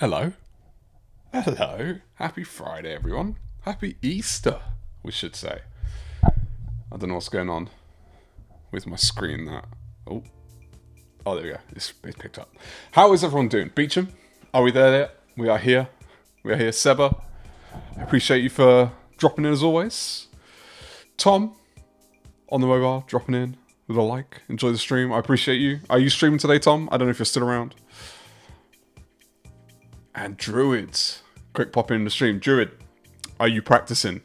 Hello. Hello. Happy Friday, everyone. Happy Easter, we should say. I don't know what's going on with my screen that. Oh, there we go. It's picked up. How is everyone doing? Beecham? Are we there yet? We are here. We are here. Seba, I appreciate you for dropping in as always. Tom, on the mobile, dropping in with a like. Enjoy the stream. I appreciate you. Are you streaming today, Tom? I don't know if you're still around. And Druids. Quick pop in the stream. Druid, are you practicing?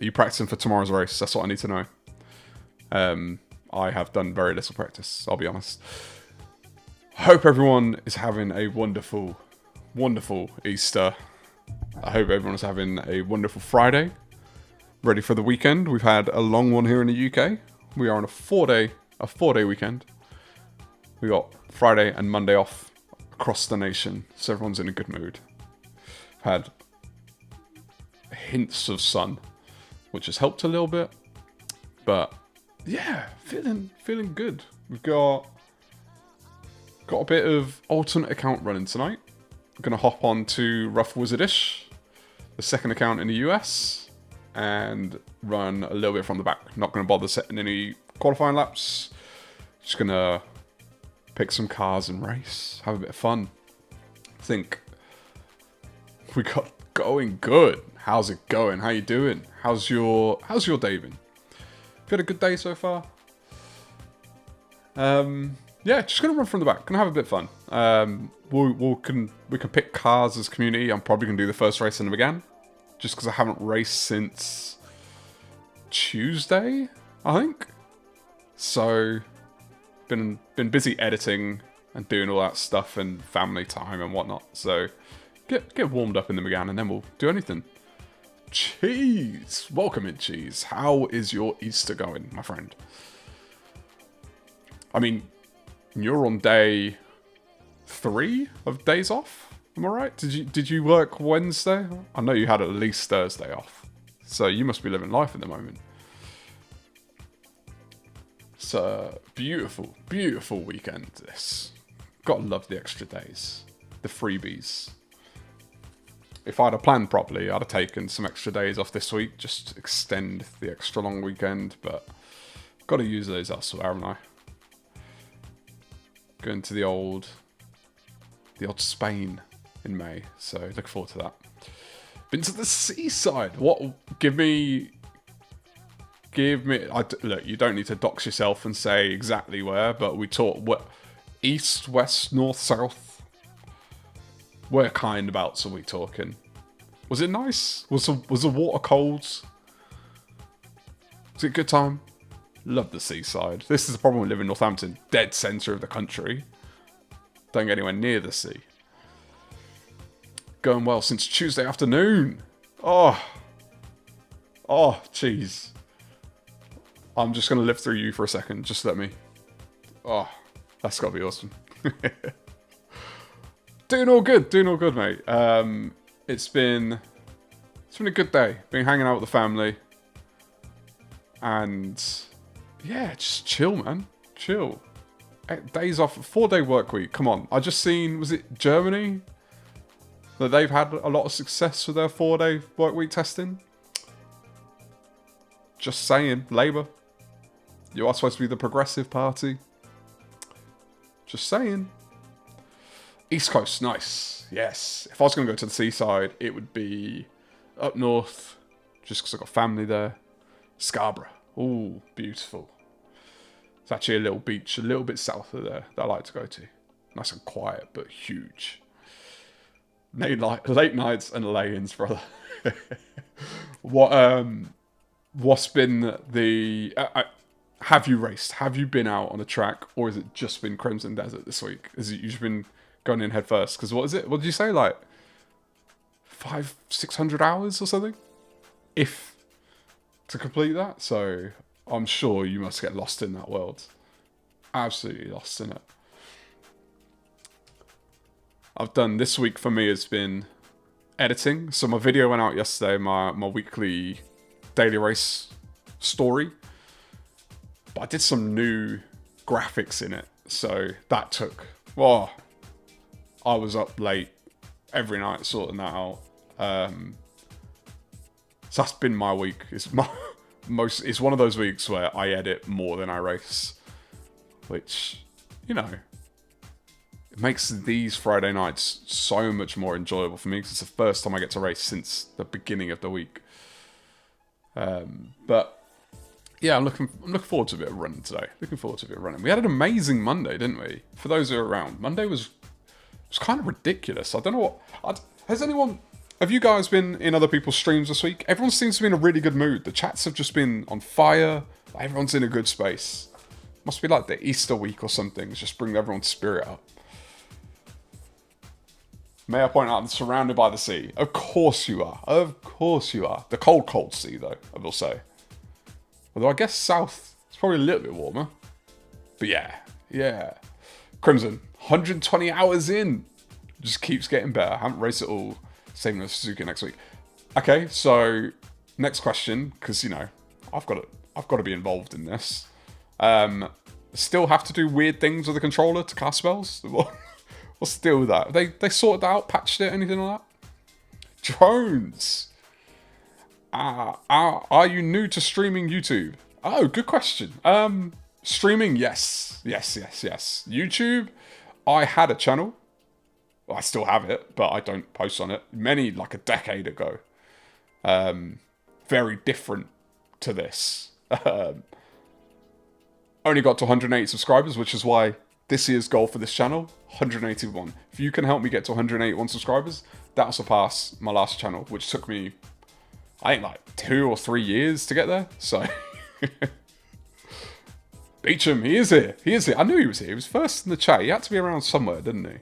Are you practicing for tomorrow's race? That's what I need to know. I have done very little practice, I'll be honest. Hope everyone is having a wonderful, wonderful Easter. I hope everyone is having a wonderful Friday. Ready for the weekend. We've had a long one here in the UK. We are on a four-day weekend. We got Friday and Monday off across the nation, so everyone's in a good mood. Had hints of sun, which has helped a little bit, but yeah, feeling good. We've got a bit of alternate account running tonight. I'm gonna hop on to Rough Wizardish, the second account in the US, and run a little bit from the back. Not gonna bother setting any qualifying laps. Just gonna pick some cars and race, have a bit of fun. I think we got going good. How's it going? How you doing? How's your day been? You had a good day so far? Yeah, just gonna run from the back. Gonna have a bit of fun. We can pick cars as a community. I'm probably gonna do the first race in them again, just because I haven't raced since Tuesday, I think. So been busy editing and doing all that stuff and family time and whatnot. So get warmed up in them again, and then we'll do anything. Cheese, welcome in, Cheese. How is your Easter going, my friend? I mean, you're on day 3 of days off. Am I right? Did you work Wednesday? I know you had at least Thursday off, so you must be living life at the moment. It's a beautiful, beautiful weekend, this. Gotta love the extra days. The freebies. If I'd have planned properly, I'd have taken some extra days off this week, just to extend the extra long weekend, but gotta use those elsewhere, haven't I? Going to the old Spain in May, so look forward to that. Been to the seaside. What? Give me. Look, you don't need to dox yourself and say exactly where, but we talk what east, west, north, south. Where kind abouts are we talking? Was it nice? Was the water cold? Was it a good time? Love the seaside. This is the problem with living in Northampton, dead centre of the country. Don't get anywhere near the sea. Going well since Tuesday afternoon. Oh, jeez. I'm just going to live through you for a second. Just let me. Oh, that's got to be awesome. Doing all good, mate. It's been a good day. Been hanging out with the family. And yeah, just chill, man. Chill. Days off, 4-day work week. Come on. I just seen, was it Germany? That they've had a lot of success with their 4-day work week testing. Just saying, Labour. You are supposed to be the progressive party. Just saying. East Coast, nice. Yes. If I was going to go to the seaside, it would be up north, just because I've got family there. Scarborough. Ooh, beautiful. It's actually a little beach a little bit south of there that I like to go to. Nice and quiet, but huge. Late nights and lay-ins, brother. What's been the... have you raced? Have you been out on a track? Or has it just been Crimson Desert this week? Has it you've been going in head first? Because what is it? What did you say? Like 500-600 hours or something? If to complete that. So I'm sure you must get lost in that world. Absolutely lost in it. I've done this week for me has been editing. So my video went out yesterday, my weekly daily race story. But I did some new graphics in it. So that took, I was up late every night sorting that out. So that's been my week. It's it's one of those weeks where I edit more than I race, which, you know, it makes these Friday nights so much more enjoyable for me because it's the first time I get to race since the beginning of the week. But yeah, I'm looking forward to a bit of running today. Looking forward to a bit of running. We had an amazing Monday, didn't we? For those who are around, Monday was kind of ridiculous. I don't know what have you guys been in other people's streams this week? Everyone seems to be in a really good mood. The chats have just been on fire. Everyone's in a good space. Must be like the Easter week or something. It's just bring everyone's spirit up. May I point out, I'm surrounded by the sea. Of course you are. Of course you are. The cold, cold sea, though, I will say. Although I guess south, it's probably a little bit warmer. But yeah. Crimson, 120 hours in. Just keeps getting better. I haven't raced it all. Saving the Suzuki next week. Okay, so next question, because, you know, I've got to be involved in this. Still have to do weird things with the controller to cast spells? What's the deal with that? They sorted that out, patched it, anything like that? Drones. Are you new to streaming YouTube? Oh, good question. Streaming, yes. YouTube, I had a channel. Well, I still have it, but I don't post on it. Like a decade ago. Very different to this. Only got to 180 subscribers, which is why this year's goal for this channel, 181. If you can help me get to 181 subscribers, that'll surpass my last channel, which took me, I think, like 2 or 3 years to get there. So, Beecham, he is here. I knew he was here. He was first in the chat. He had to be around somewhere, didn't he?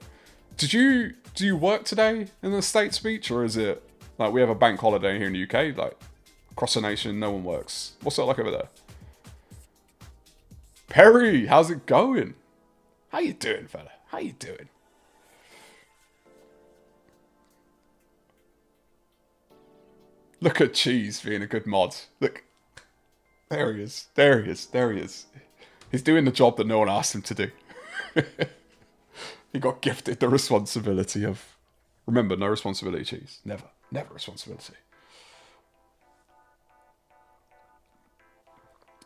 Do you work today in the States, Beach, or is it like we have a bank holiday here in the UK? Like across the nation, no one works. What's it like over there? Perry, how's it going? How you doing, fella? How you doing? Look at Cheese being a good mod. Look, there he is. He's doing the job that no one asked him to do. He got gifted the responsibility of... Remember, no responsibility, Cheese. Never responsibility.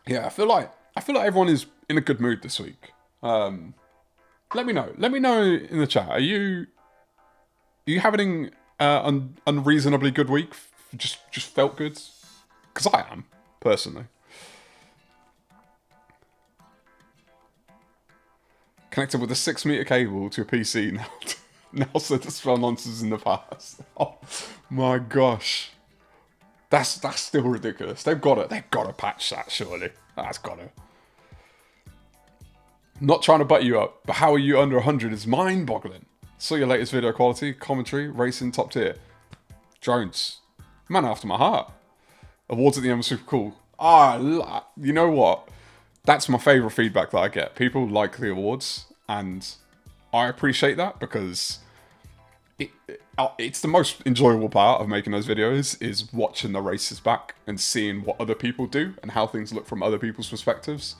Yeah, I feel like everyone is in a good mood this week. Let me know. Let me know in the chat. Are you having an unreasonably good week? Just felt good? Because I am, personally. Connected with a 6-meter cable to a PC now. Now said to spell nonsense in the past. Oh my gosh. That's still ridiculous. They've got to patch that, surely. That's got to. Not trying to butt you up, but how are you under 100 is mind-boggling. Saw your latest video quality, commentary, racing top tier. Jones. Man after my heart. Awards at the end were super cool. You know what? That's my favourite feedback that I get. People like the awards, and I appreciate that because it's the most enjoyable part of making those videos is watching the races back and seeing what other people do and how things look from other people's perspectives.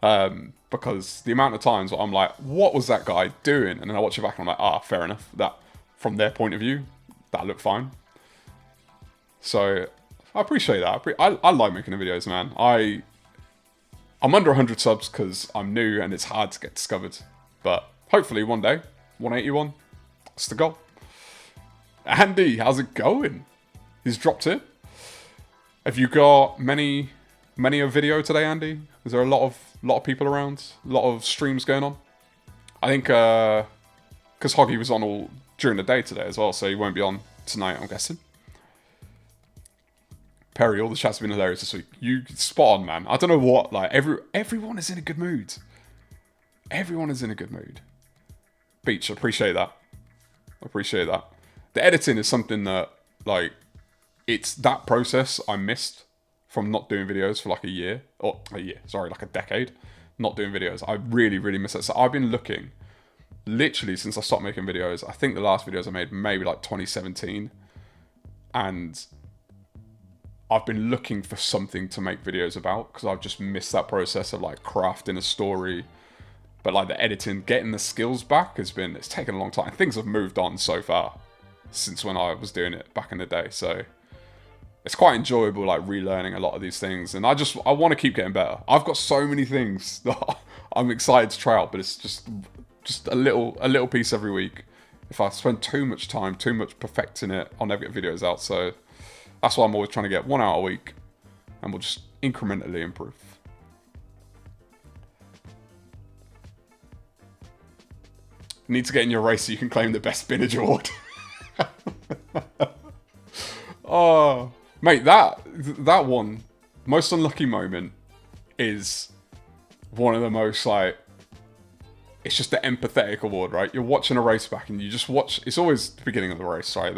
Because the amount of times I'm like, what was that guy doing? And then I watch it back and I'm like, fair enough. That from their point of view, that looked fine. So I appreciate that. I like making the videos, man. I'm under 100 subs because I'm new and it's hard to get discovered. But hopefully one day, 181, that's the goal. Andy, how's it going? He's dropped in. Have you got many a video today, Andy? Is there a lot of people around? A lot of streams going on? I think because Hoggy was on all during the day today as well, so he won't be on tonight, I'm guessing. Perry, all the chats have been hilarious this week. You spot on, man. I don't know what, like, everyone is in a good mood. Everyone is in a good mood. Beach, I appreciate that. The editing is something that, like, it's that process I missed from not doing videos for like like a decade. Not doing videos. I really, really miss it. So I've been looking, literally since I stopped making videos. I think the last videos I made maybe like 2017. And I've been looking for something to make videos about because I've just missed that process of like crafting a story. But like the editing, getting the skills back it's taken a long time. Things have moved on so far. since when I was doing it back in the day. So it's quite enjoyable, like relearning a lot of these things. And I want to keep getting better. I've got so many things that I'm excited to try out, but it's just a little piece every week. If I spend too much time, too much perfecting it, I'll never get videos out. So that's why I'm always trying to get 1 hour a week, and we'll just incrementally improve. Need to get in your race so you can claim the best spinach award. Oh, mate, that one, most unlucky moment, is one of the most, like, it's just the empathetic award, right? You're watching a race back and you just watch. It's always the beginning of the race, right?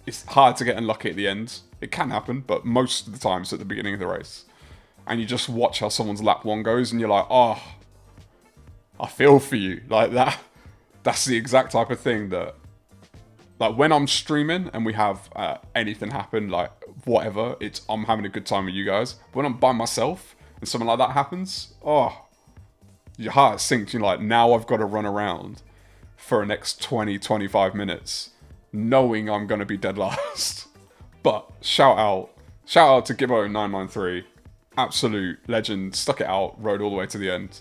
It's hard to get unlucky at the end. It can happen, but most of the time it's at the beginning of the race. And you just watch how someone's lap 1 goes and you're like, oh, I feel for you. Like that. That's the exact type of thing that, like, when I'm streaming and we have anything happen, like whatever, I'm having a good time with you guys. When I'm by myself and something like that happens, oh, your heart sinks. You're like, now I've got to run around for the next 20, 25 minutes, knowing I'm going to be dead last. But shout out to Gibbo993, absolute legend, stuck it out, rode all the way to the end,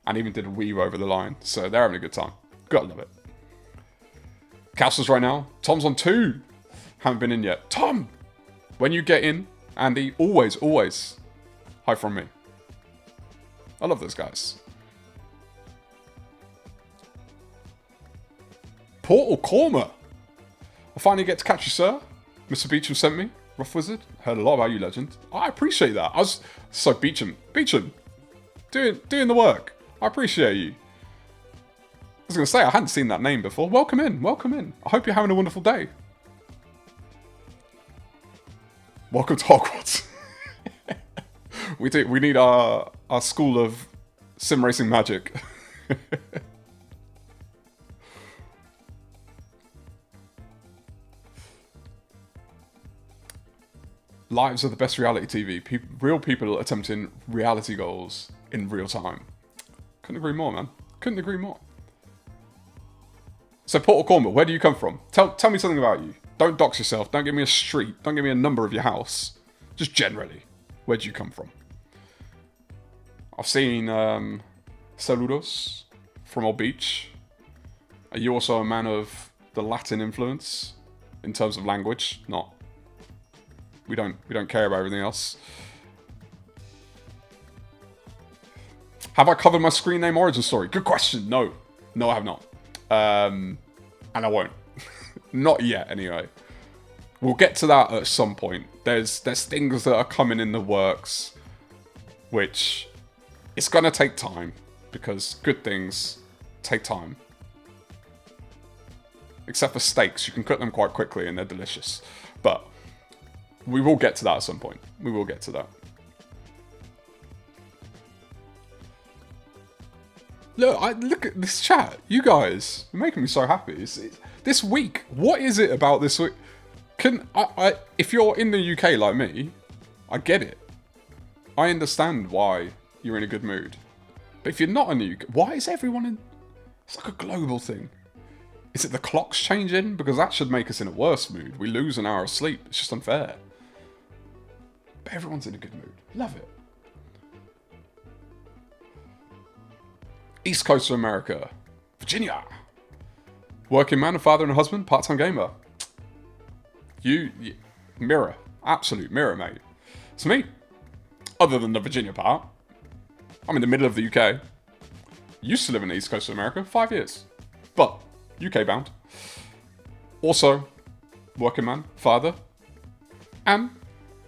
and even did a weave over the line. So they're having a good time. Gotta love it. Castles right now. Tom's on 2. Haven't been in yet. Tom, when you get in, Andy, always hi from me. I love those guys. Portal Korma. I finally get to catch you, sir. Mr. Beecham sent me. Rough Wizard. Heard a lot about you, legend. I appreciate that. So Beecham, doing the work. I appreciate you. I was going to say, I hadn't seen that name before. Welcome in. I hope you're having a wonderful day. Welcome to Hogwarts. We need our school of sim racing magic. Lives are the best reality TV. Real people attempting reality goals in real time. Couldn't agree more, man. Couldn't agree more. So Portal Korma, where do you come from? Tell me something about you. Don't dox yourself. Don't give me a street. Don't give me a number of your house. Just generally, where do you come from? I've seen Saludos from Old Beach. Are you also a man of the Latin influence in terms of language? Not. We don't care about everything else. Have I covered my screen name origin story? Good question. No, I have not. And I won't. Not yet, anyway. We'll get to that at some point. There's things that are coming in the works, which it's gonna take time, because good things take time. Except for steaks, you can cook them quite quickly and they're delicious. But we will get to that at some point. We will get to that. Look at this chat. You guys are making me so happy. This week, what is it about this week? If you're in the UK like me, I get it. I understand why you're in a good mood. But if you're not in the UK, why is everyone in... It's like a global thing. Is it the clocks changing? Because that should make us in a worse mood. We lose an hour of sleep. It's just unfair. But everyone's in a good mood. Love it. East Coast of America. Virginia. Working man, a father and a husband, part-time gamer. You mirror. Absolute mirror, mate. It's me. Other than the Virginia part. I'm in the middle of the UK. Used to live in the East Coast of America, 5 years. But, UK bound. Also, working man, father, and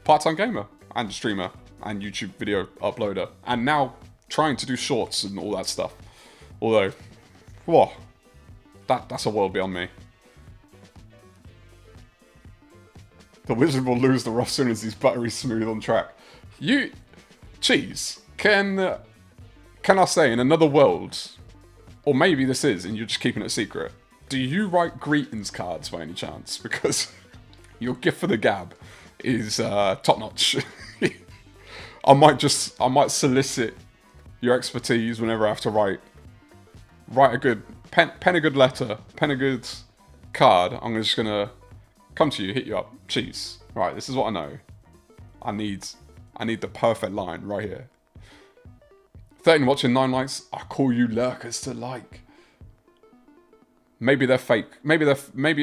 part-time gamer, and streamer, and YouTube video uploader. And now trying to do shorts and all that stuff. Although, whoa, that's a world beyond me. The wizard will lose the rough soon as he's buttery smooth on track. Cheese, can I say, in another world, or maybe this is, and you're just keeping it a secret, do you write greetings cards by any chance? Because your gift for the gab is top notch. I might solicit your expertise whenever I have to write a good pen a good letter, pen a good card, I'm just gonna come to you, hit you up. Cheese. Right, this is what I know. I need the perfect line right here. 13 watching, 9 likes. I call you lurkers to like. Maybe they're fake. Maybe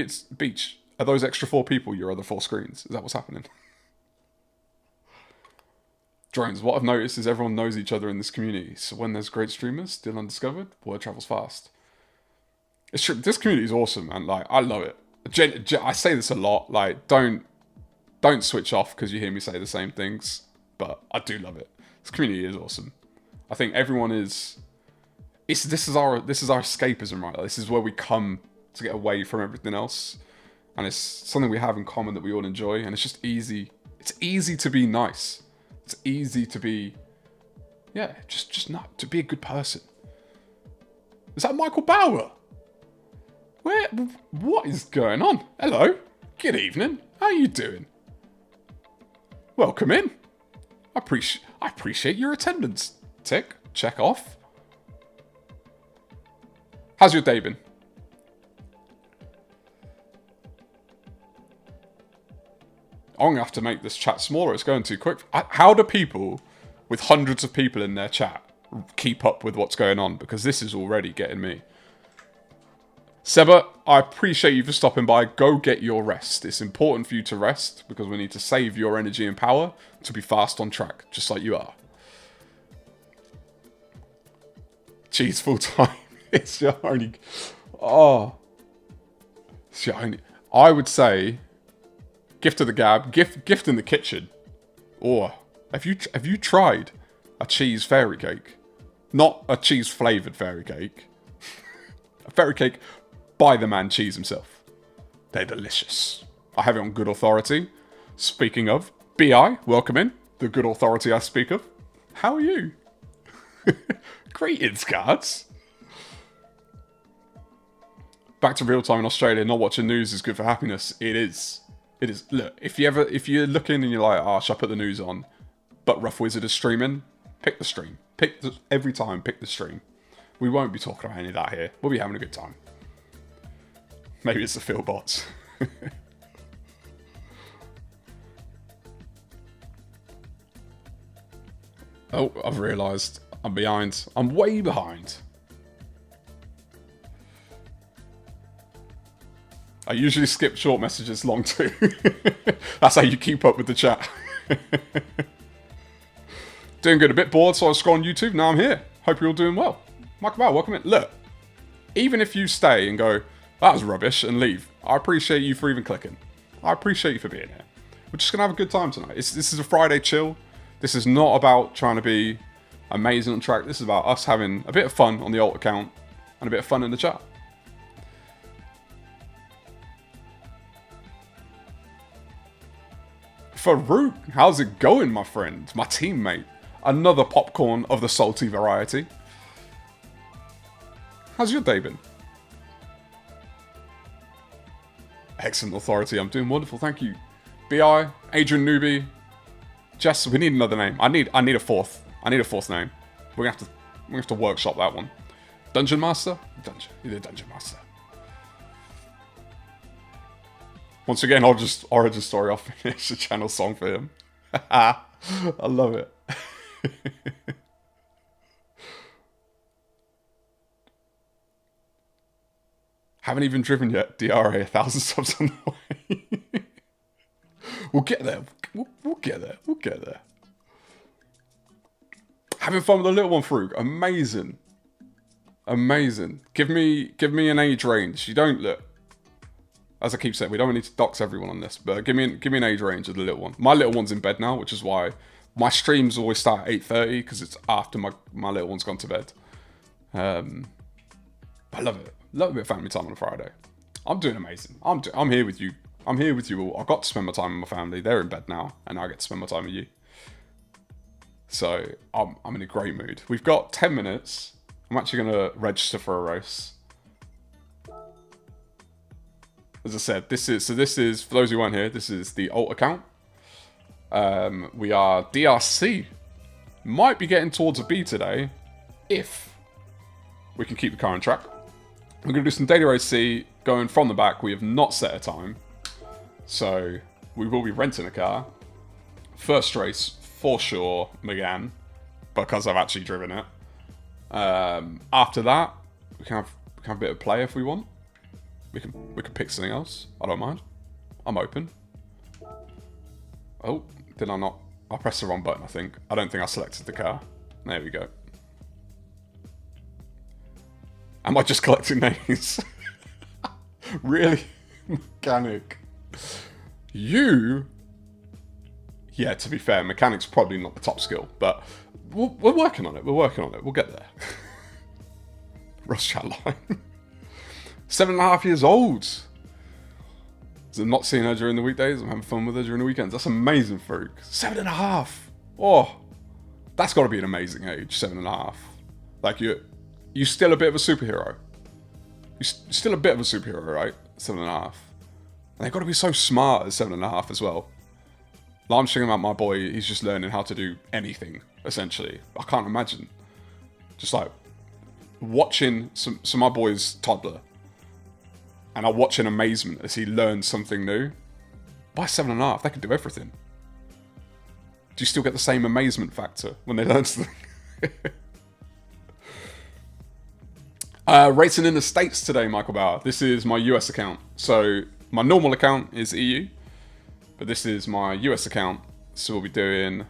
it's Beach. Are those extra 4 people your other 4 screens? Is that what's happening? Drones. What I've noticed is everyone knows each other in this community. So when there's great streamers still undiscovered, word travels fast. It's true. This community is awesome, man. Like, I love it. I say this a lot. Like, don't switch off because you hear me say the same things. But I do love it. This community is awesome. I think everyone is. This is our escapism, right? This is where we come to get away from everything else, and it's something we have in common that we all enjoy. And it's just easy. It's easy to be nice. It's easy to be, just not to be a good person. Is that Michael Bauer? What is going on? Hello. Good evening. How are you doing? Welcome in. I appreciate your attendance. Tick. Check off. How's your day been? I'm going to have to make this chat smaller. It's going too quick. How do people with hundreds of people in their chat keep up with what's going on? Because this is already getting me. Seba, I appreciate you for stopping by. Go get your rest. It's important for you to rest because we need to save your energy and power to be fast on track, just like you are. Cheese full time. It's your only... Oh. It's your only... I would say... Gift of the gab. Gift in the kitchen. Or... Have you tried a cheese fairy cake? Not a cheese flavoured fairy cake. A fairy cake by the man Cheese himself. They're delicious. I have it on good authority. Speaking of, BI, welcome in. The good authority I speak of. How are you? Greetings, cards. Back to real time in Australia. Not watching news is good for happiness. It is. It is. Look, if you're looking and you're like, oh, should I put the news on? But Rough Wizard is streaming. Pick the stream. Every time, pick the stream. We won't be talking about any of that here. We'll be having a good time. Maybe it's the Phil bots. Oh, I've realised I'm behind. I'm way behind. I usually skip short messages long too. That's how you keep up with the chat. Doing good. A bit bored, so I was scrolling YouTube. Now I'm here. Hope you're all doing well. Michael Bauer, welcome in. Look, even if you stay and go, that was rubbish, and leave, I appreciate you for even clicking. I appreciate you for being here. We're just going to have a good time tonight. This is a Friday chill. This is not about trying to be amazing on track. This is about us having a bit of fun on the alt account and a bit of fun in the chat. Farouk, how's it going, my friend? My teammate. Another popcorn of the salty variety. How's your day been? Excellent authority. I'm doing wonderful. Thank you. BI, Adrian Newby, Jess. We need another name. I need a fourth. I need a fourth name. We're gonna have to workshop that one. Dungeon Master. You're the Dungeon Master. Once again, I'll just origin story. I'll finish the channel song for him. I love it. Haven't even driven yet. DRA, 1,000 subs on the way. We'll get there. We'll get there. We'll get there. Having fun with the little one, Frug. Amazing. Amazing. Give me an age range. You don't look. As I keep saying, we don't need to dox everyone on this, but give me an age range of the little one. My little one's in bed now, which is why my streams always start at 8:30 because it's after my little one's gone to bed. I love it. Love a bit of family time on a Friday. I'm doing amazing. I'm here with you. I'm here with you all. I got to spend my time with my family. They're in bed now, and I get to spend my time with you. So I'm in a great mood. We've got 10 minutes. I'm actually going to register for a race. As I said, this is for those who weren't here, this is the alt account. We are DRC. Might be getting towards a B today, if we can keep the car on track. We're going to do some daily race C, going from the back. We have not set a time. So we will be renting a car. First race, for sure, Megane, because I've actually driven it. After that, we can have a bit of play if we want. We can pick something else. I don't mind. I'm open. Oh, did I not? I pressed the wrong button, I think. I don't think I selected the car. There we go. Am I just collecting names? Really? Mechanic. You? Yeah, to be fair, mechanic's probably not the top skill, but we're working on it. We're working on it. We'll get there. Rothschild line. 7.5 years old. So I'm not seeing her during the weekdays. I'm having fun with her during the weekends. That's amazing, Farouk. 7.5. Oh, that's got to be an amazing age. 7.5. Like you're still a bit of a superhero. You're still a bit of a superhero, right? 7.5. And they've got to be so smart at 7.5 as well. Like, I'm thinking about my boy. He's just learning how to do anything, essentially. I can't imagine. Just like watching my boy's toddler. And I watch in amazement as he learns something new. By 7.5, they can do everything. Do you still get the same amazement factor when they learn something? Racing in the States today, Michael Bauer. This is my US account. So my normal account is EU. But this is my US account. So we'll be doing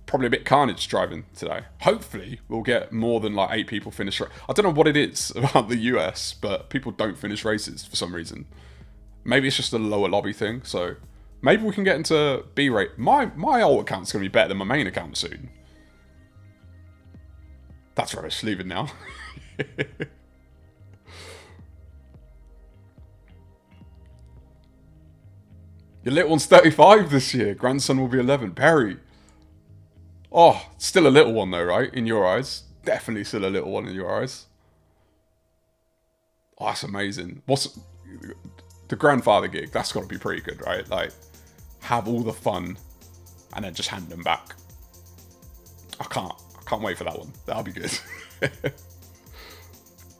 probably a bit carnage driving today. Hopefully, we'll get more than like 8 people finish. I don't know what it is about the US, but people don't finish races for some reason. Maybe it's just a lower lobby thing. So maybe we can get into B rate. My old account's going to be better than my main account soon. That's rubbish. Leave it now. Your little one's 35 this year. Grandson will be 11. Perry. Oh, still a little one though, right? In your eyes. Definitely still a little one in your eyes. Oh, that's amazing. What's the grandfather gig? That's got to be pretty good, right? Like, have all the fun and then just hand them back. I can't wait for that one. That'll be good.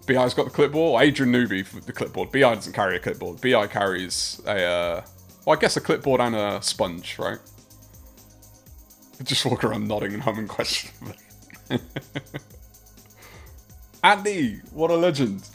BI's got the clipboard. Adrian Newby for the clipboard. BI doesn't carry a clipboard. BI carries a, well, I guess a clipboard and a sponge, right? Just walk around nodding and humming questionably. Andy, what a legend.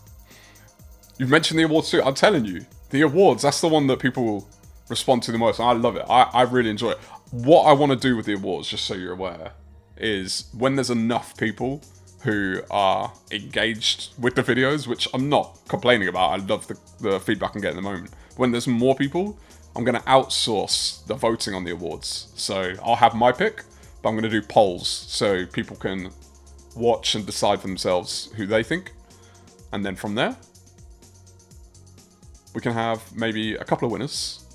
You've mentioned the awards too. I'm telling you, the awards, that's the one that people respond to the most. And I love it. I really enjoy it. What I want to do with the awards, just so you're aware, is when there's enough people who are engaged with the videos, which I'm not complaining about. I love the feedback I'm getting at the moment. When there's more people, I'm going to outsource the voting on the awards. So I'll have my pick, but I'm going to do polls so people can watch and decide for themselves who they think. And then from there, we can have maybe a couple of winners,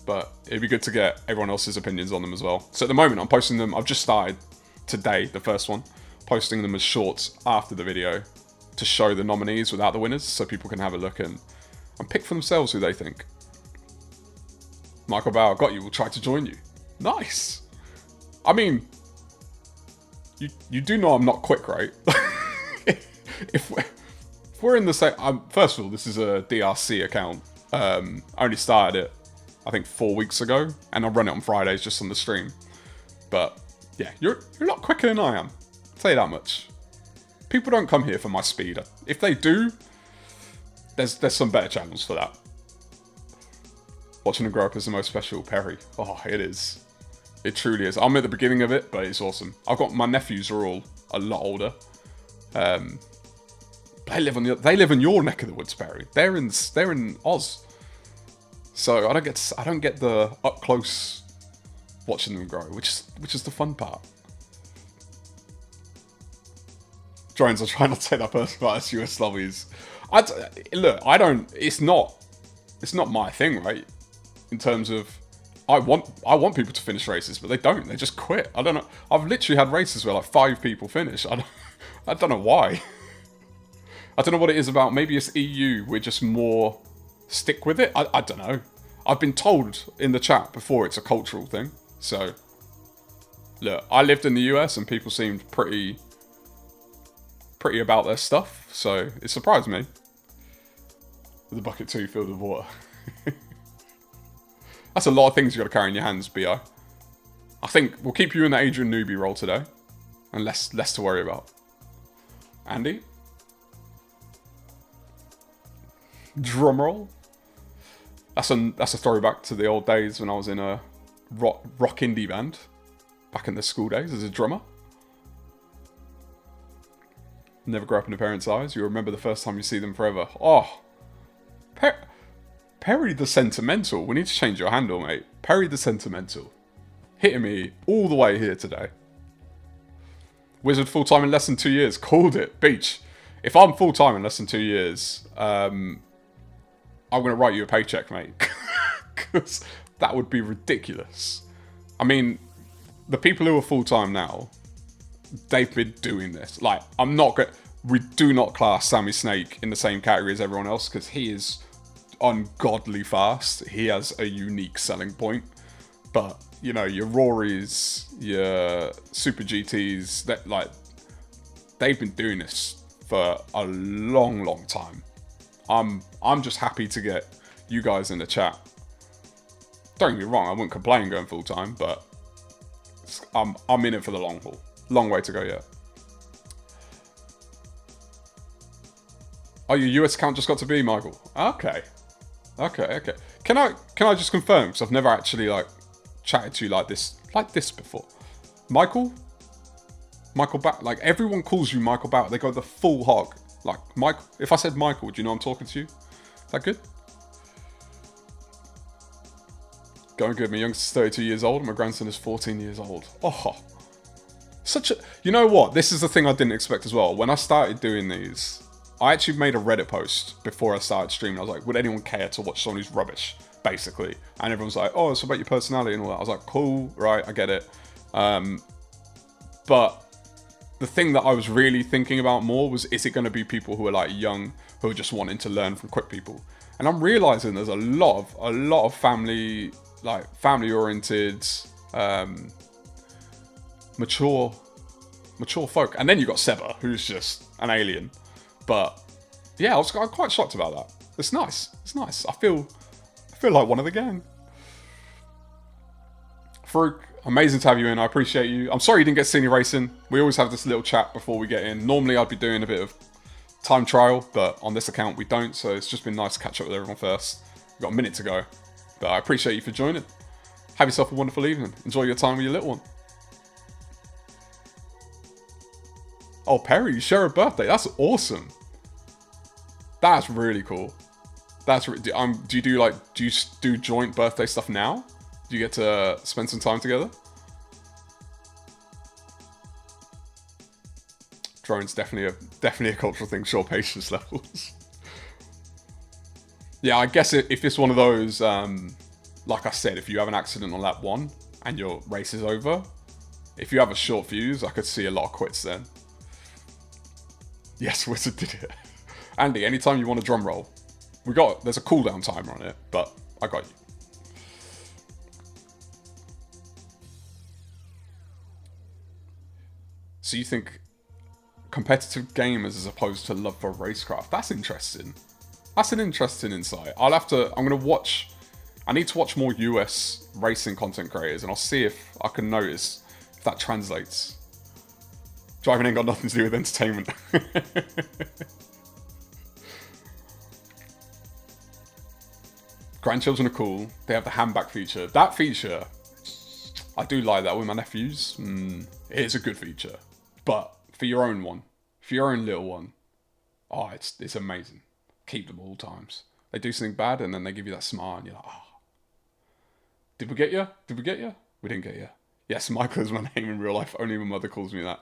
but it'd be good to get everyone else's opinions on them as well. So at the moment, I'm posting them. I've just started today, the first one, posting them as shorts after the video to show the nominees without the winners so people can have a look and pick for themselves who they think. Michael Bauer, got you. We'll try to join you. Nice. I mean, you do know I'm not quick, right? if we're in the same... first of all, this is a DRC account. I only started it, I think, 4 weeks ago. And I run it on Fridays just on the stream. But, yeah, you're a lot quicker than I am. I'll tell you that much. People don't come here for my speed. If they do, there's some better channels for that. Watching them grow up is the most special, Perry. Oh, it is. It truly is. I'm at the beginning of it, but it's awesome. I've got my nephews are all a lot older. They live in your neck of the woods, Perry. They're in Oz. So I don't get the up close watching them grow, which is the fun part. Drones, I'll try not to take that person about US lobbies. Look, it's not my thing, right? In terms of, I want people to finish races, but they don't. They just quit. I don't know. I've literally had races where like 5 people finish. I don't know why. I don't know what it is about. Maybe it's EU. We're just more stick with it. I don't know. I've been told in the chat before it's a cultural thing. So, look, I lived in the US and people seemed pretty about their stuff. So it surprised me. with a bucket too filled with water. That's a lot of things you got to carry in your hands, Bi. I think we'll keep you in the Adrian newbie role today, and less to worry about. Andy, drum roll. That's a throwback to the old days when I was in a rock indie band back in the school days as a drummer. Never grow up in a parent's eyes. You remember the first time you see them forever. Oh, Perry the Sentimental. We need to change your handle, mate. Perry the Sentimental. Hitting me all the way here today. Wizard full-time in less than 2 years. Called it. Beach. If I'm full-time in less than 2 years, I'm going to write you a paycheck, mate. Because that would be ridiculous. I mean, the people who are full-time now, they've been doing this. Like, we do not class Sammy Snake in the same category as everyone else because he is ungodly fast. He has a unique selling point. But, you know, your Rorys, your Super GTs, they've been doing this for a long, long time. I'm just happy to get you guys in the chat. Don't get me wrong, I wouldn't complain going full time, but I'm in it for the long haul. Long way to go yet. Oh, your US account just got to be Michael. Okay. Can I just confirm? Because I've never actually chatted to you like this before. Michael back. Like everyone calls you Michael Bout. They go the full hog. Like Mike. If I said Michael, do you know I'm talking to you? Is that good? Going good. My youngest is 32 years old and my grandson is 14 years old. Oh, you know what? This is the thing I didn't expect as well. When I started doing these, I actually made a Reddit post before I started streaming. I was like, would anyone care to watch someone who's rubbish? Basically. And everyone's like, oh, it's about your personality and all that. I was like, cool, right, I get it. But the thing that I was really thinking about more was, is it going to be people who are like young, who are just wanting to learn from quick people? And I'm realizing there's a lot of family oriented, mature folk. And then you got Seba, who's just an alien. But yeah, I'm quite shocked about that. It's nice. I feel like one of the gang. Farouk, amazing to have you in. I appreciate you. I'm sorry you didn't get to see any racing. We always have this little chat before we get in. Normally I'd be doing a bit of time trial, but on this account we don't. So it's just been nice to catch up with everyone first. We've got a minute to go. But I appreciate you for joining. Have yourself a wonderful evening. Enjoy your time with your little one. Oh, Perry, you share a birthday. That's awesome. That's really cool. Do you do joint birthday stuff now? Do you get to spend some time together? Drone's definitely a cultural thing. Sure, patience levels. Yeah, I guess if it's one of those, like I said, if you have an accident on lap 1 and your race is over, if you have a short fuse, I could see a lot of quits then. Yes, Wizard did it. Andy, anytime you want a drum roll, there's a cooldown timer on it, but I got you. So you think competitive gamers as opposed to love for racecraft? That's interesting. That's an interesting insight. I need to watch more US racing content creators, and I'll see if I can notice if that translates. Driving ain't got nothing to do with entertainment. Grandchildren are cool. They have the handback feature. That feature, I do like that with my nephews. It is a good feature. But for your own one, for your own little one, oh, it's amazing. Keep them all times. They do something bad and then they give you that smile and you're like, oh. Did we get you? We didn't get you. Yes, Michael is my name in real life. Only my mother calls me that.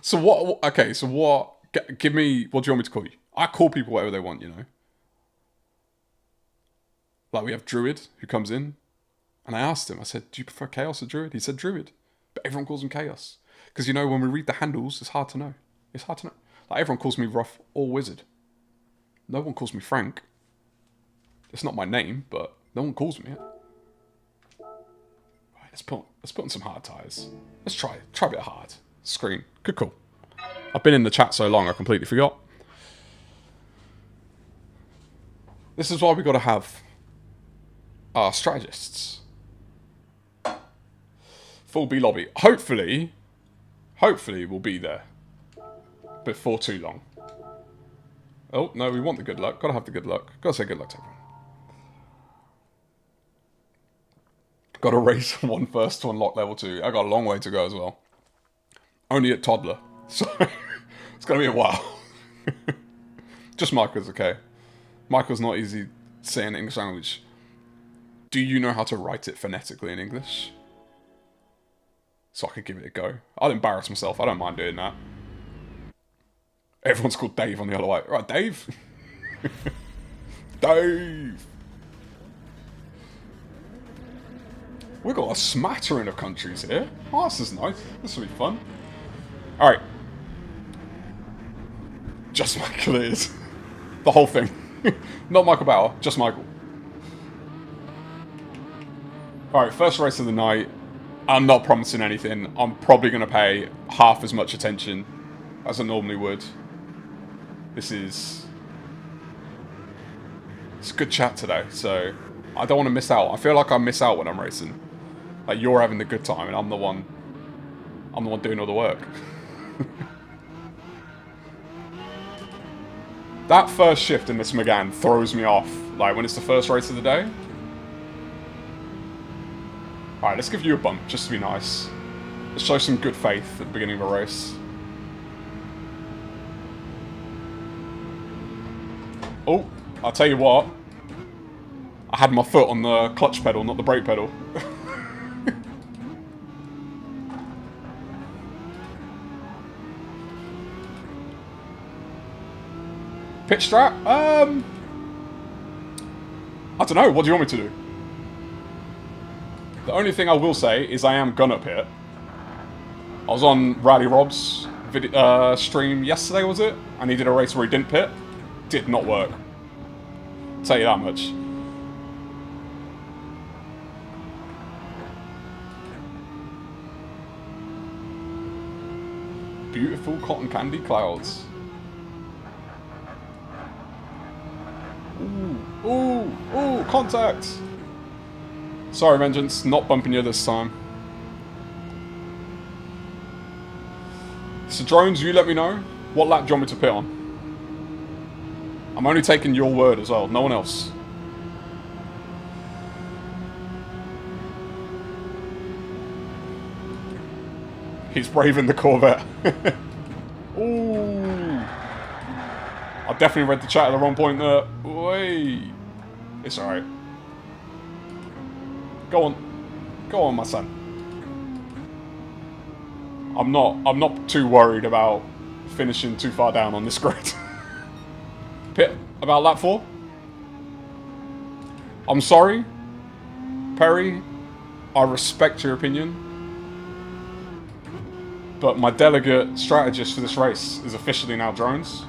So what? Okay, so what? Give me. What do you want me to call you? I call people whatever they want, you know. Like we have Druid who comes in, and I asked him. I said, "Do you prefer Chaos or Druid?" He said Druid, but everyone calls him Chaos because you know when we read the handles, it's hard to know. Like everyone calls me Rough or Wizard. No one calls me Frank. It's not my name, but no one calls me it. Right, let's put on some hard tires. Let's try a bit of hard. Screen. Good call. I've been in the chat so long I completely forgot. This is why we got to have our strategists. Full B lobby. Hopefully we'll be there before too long. Oh, no, we want the good luck. Gotta have the good luck. Gotta say good luck to everyone. Gotta race one first to unlock level 2. I got a long way to go as well. Only at toddler. So, it's gonna be a while. Just Michael's okay. Michael's not easy saying English language. Do you know how to write it phonetically in English? So I could give it a go. I'll embarrass myself. I don't mind doing that. Everyone's called Dave on the other way. Right, Dave? Dave! We've got a smattering of countries here. Oh, this is nice. This will be fun. Alright. Just Michael it is. The whole thing. Not Michael Bauer, just Michael. Alright, first race of the night. I'm not promising anything. I'm probably going to pay half as much attention as I normally would. It's a good chat today, so I don't want to miss out. I feel like I miss out when I'm racing. Like, you're having the good time and I'm the one doing all the work. That first shift in this Megane throws me off, like when it's the first race of the day. Alright, let's give you a bump, just to be nice. Let's show some good faith at the beginning of a race. Oh, I'll tell you what. I had my foot on the clutch pedal, not the brake pedal. Pit strat? I don't know, what do you want me to do? The only thing I will say is I am gonna pit. I was on Rally Rob's stream yesterday, was it? And he did a race where he didn't pit. Did not work. I'll tell you that much. Beautiful cotton candy clouds. Ooh, ooh, ooh, contact! Sorry, Vengeance, not bumping you this time. So, Drones, you let me know. What lap do you want me to pit on? I'm only taking your word as well, no one else. He's braving the Corvette. Ooh. I definitely read the chat at the wrong point there. Wait. It's alright. Go on. Go on, my son. I'm not too worried about finishing too far down on this grid. Pit about lap 4. I'm sorry, Perry. I respect your opinion, but my delegate strategist for this race is officially now Drones.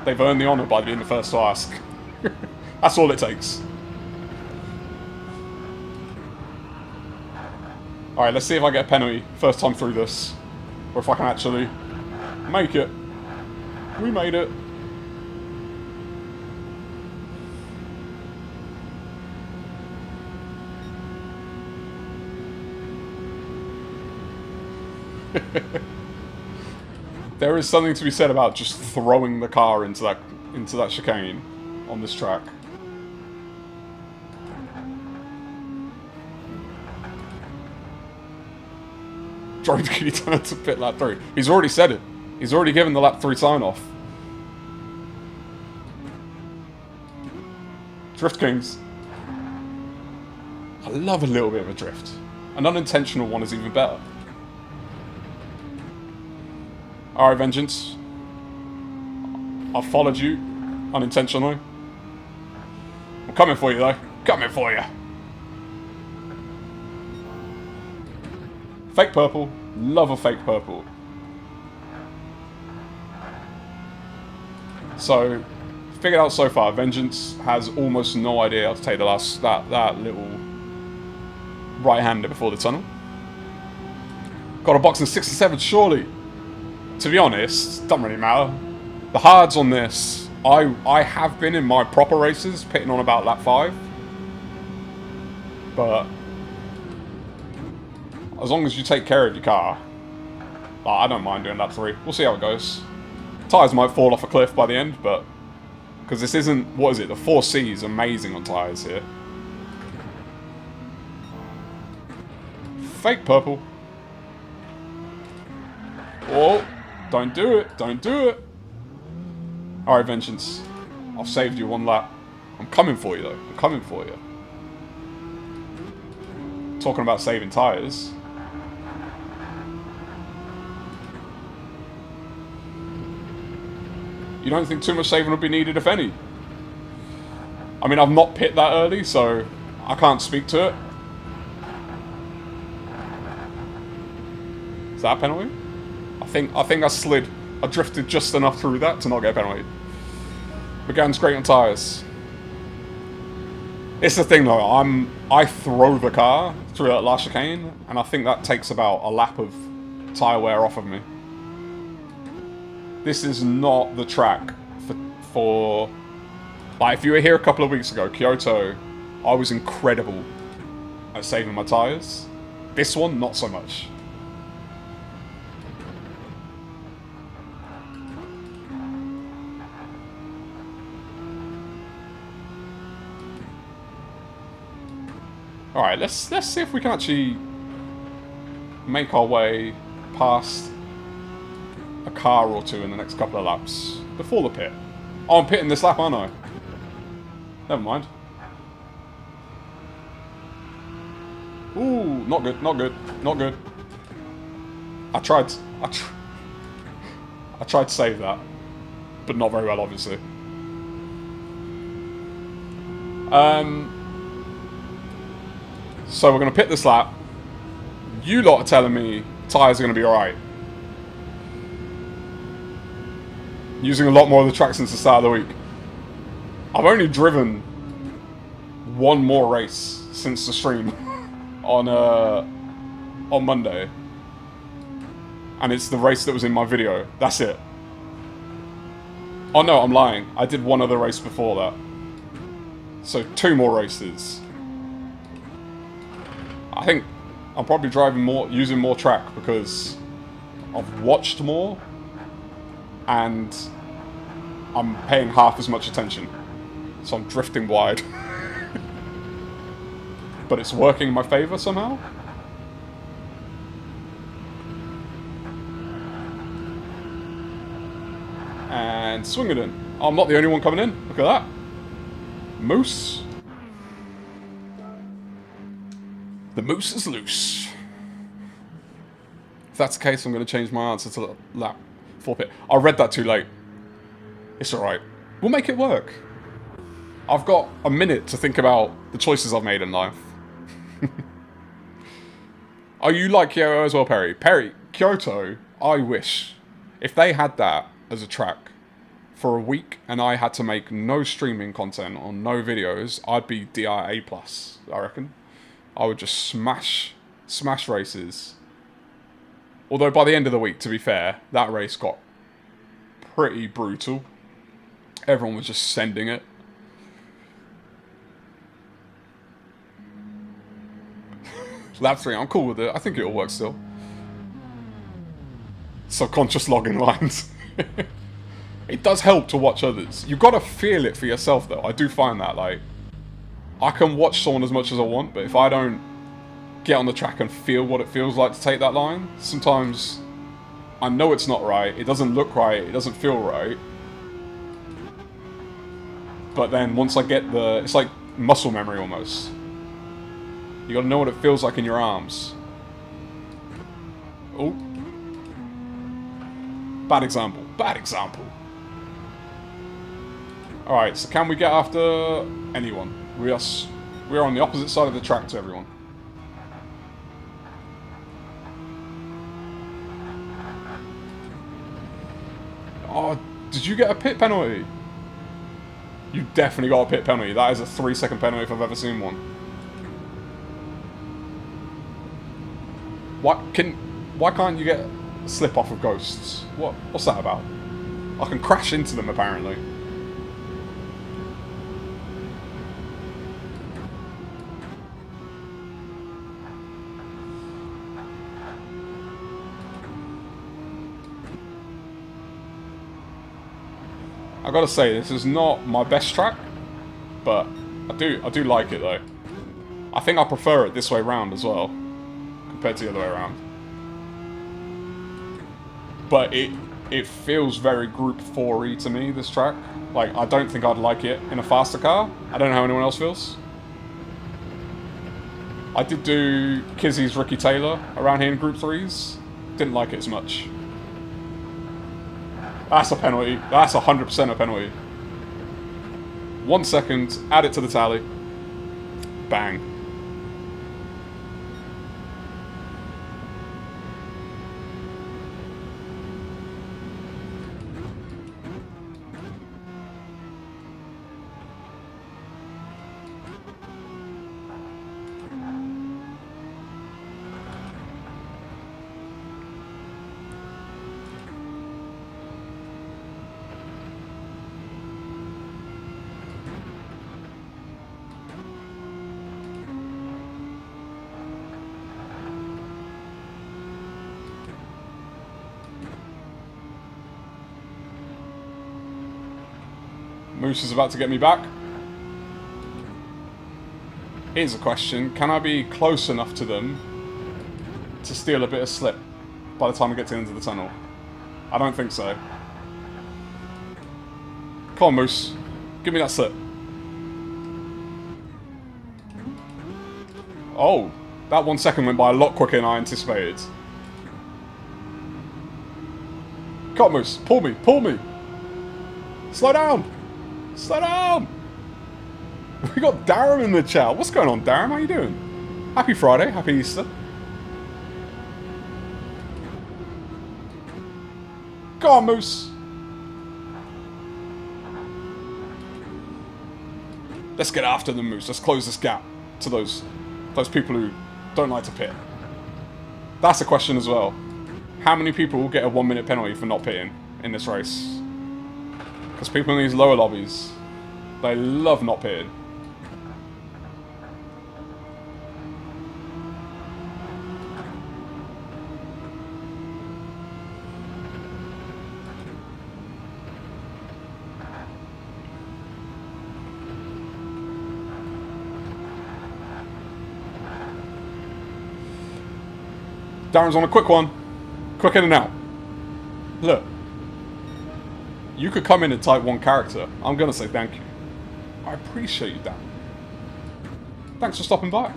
They've earned the honour by being the first to ask. That's all it takes. Alright, let's see if I get a penalty first time through this. Or if I can actually make it. We made it. There is something to be said about just throwing the car into that chicane on this track. Drones, can you turn to pit lap 3? He's already said it. He's already given the lap 3 sign off. Drift Kings. I love a little bit of a drift. An unintentional one is even better. Alright, Vengeance. I followed you unintentionally. I'm coming for you, though. Coming for you. Fake purple. Love a fake purple. So, figured out so far, Vengeance has almost no idea how to take the last that little right-hander before the tunnel. Got a box in 67, surely. To be honest, doesn't really matter. The hards on this I have been in my proper races pitting on about lap 5. But as long as you take care of your car, I don't mind doing lap 3. We'll see how it goes. Tyres might fall off a cliff by the end, but because this isn't, what is it, the 4C is amazing on tyres here. Fake purple. Oh, don't do it, don't do it. Alright, Vengeance. I've saved you 1 lap. I'm coming for you, though. I'm coming for you. Talking about saving tyres. You don't think too much saving would be needed, if any? I mean, I've not pit that early, so I can't speak to it. Is that a penalty? I think I slid. I drifted just enough through that to not get a penalty. McGann's great on tyres. It's the thing though, I throw the car through that last chicane, and I think that takes about a lap of tyre wear off of me. This is not the track for like, if you were here a couple of weeks ago, Kyoto, I was incredible at saving my tyres. This one, not so much. Alright, let's see if we can actually make our way past a car or two in the next couple of laps before the pit. Oh, I'm pitting this lap, aren't I? Never mind. Ooh, not good, not good, not good. I tried to save that, but not very well, obviously. So we're going to pit this lap. You lot are telling me tyres are going to be alright. Using a lot more of the track since the start of the week. I've only driven 1 more race since the stream on Monday. And it's the race that was in my video. That's it. Oh no, I'm lying. I did 1 other race before that. So 2 more races. I think I'm probably driving more, using more track because I've watched more and I'm paying half as much attention. So I'm drifting wide. But it's working in my favour somehow. And swing it in. Oh, I'm not the only one coming in. Look at that. Moose. The moose is loose. If that's the case, I'm going to change my answer to lap 4 pit. I read that too late. It's alright. We'll make it work. I've got a minute to think about the choices I've made in life. Are you like Kyoto as well, Perry? Perry, Kyoto, I wish. If they had that as a track for a week and I had to make no streaming content or no videos, I'd be DIA+, I reckon. I would just smash races. Although by the end of the week, to be fair, that race got pretty brutal. Everyone was just sending it. Lap 3, I'm cool with it. I think it'll work still. Subconscious login lines. It does help to watch others. You've got to feel it for yourself, though. I do find that, like, I can watch someone as much as I want, but if I don't get on the track and feel what it feels like to take that line, sometimes I know it's not right, it doesn't look right, it doesn't feel right. But then once I get the... It's like muscle memory almost. You gotta know what it feels like in your arms. Oh. Bad example. Bad example. Alright, so can we get after anyone? We are on the opposite side of the track to everyone. Oh, did you get a pit penalty? You definitely got a pit penalty. That is a 3-second penalty if I've ever seen one. Why can't you get a slip off of ghosts? What's that about? I can crash into them apparently. I gotta say, this is not my best track, but I do like it though. I think I prefer it this way round as well, compared to the other way around. But it feels very Group 4-y to me, this track. Like, I don't think I'd like it in a faster car. I don't know how anyone else feels. I did do Kizzy's Ricky Taylor around here in Group 3s. Didn't like it as much. That's a penalty. That's 100% a penalty. 1 second, add it to the tally. Bang. Moose is about to get me back. Here's a question. Can I be close enough to them to steal a bit of slip by the time I get to the end of the tunnel? I don't think so. Come on, Moose. Give me that slip. Oh, that 1 second went by a lot quicker than I anticipated. Come on, Moose. Pull me. Pull me. Slow down. Slow down! We got Darren in the chat. What's going on, Darren? How you doing? Happy Friday. Happy Easter. Go on, Moose. Let's get after them, Moose. Let's close this gap to those people who don't like to pit. That's a question as well. How many people will get a 1 minute penalty for not pitting in this race? Because people in these lower lobbies, they love not pitting. Darren's on a quick one. Quick in and out. Look. You could come in and type one character. I'm going to say thank you. I appreciate you, Dan. Thanks for stopping by.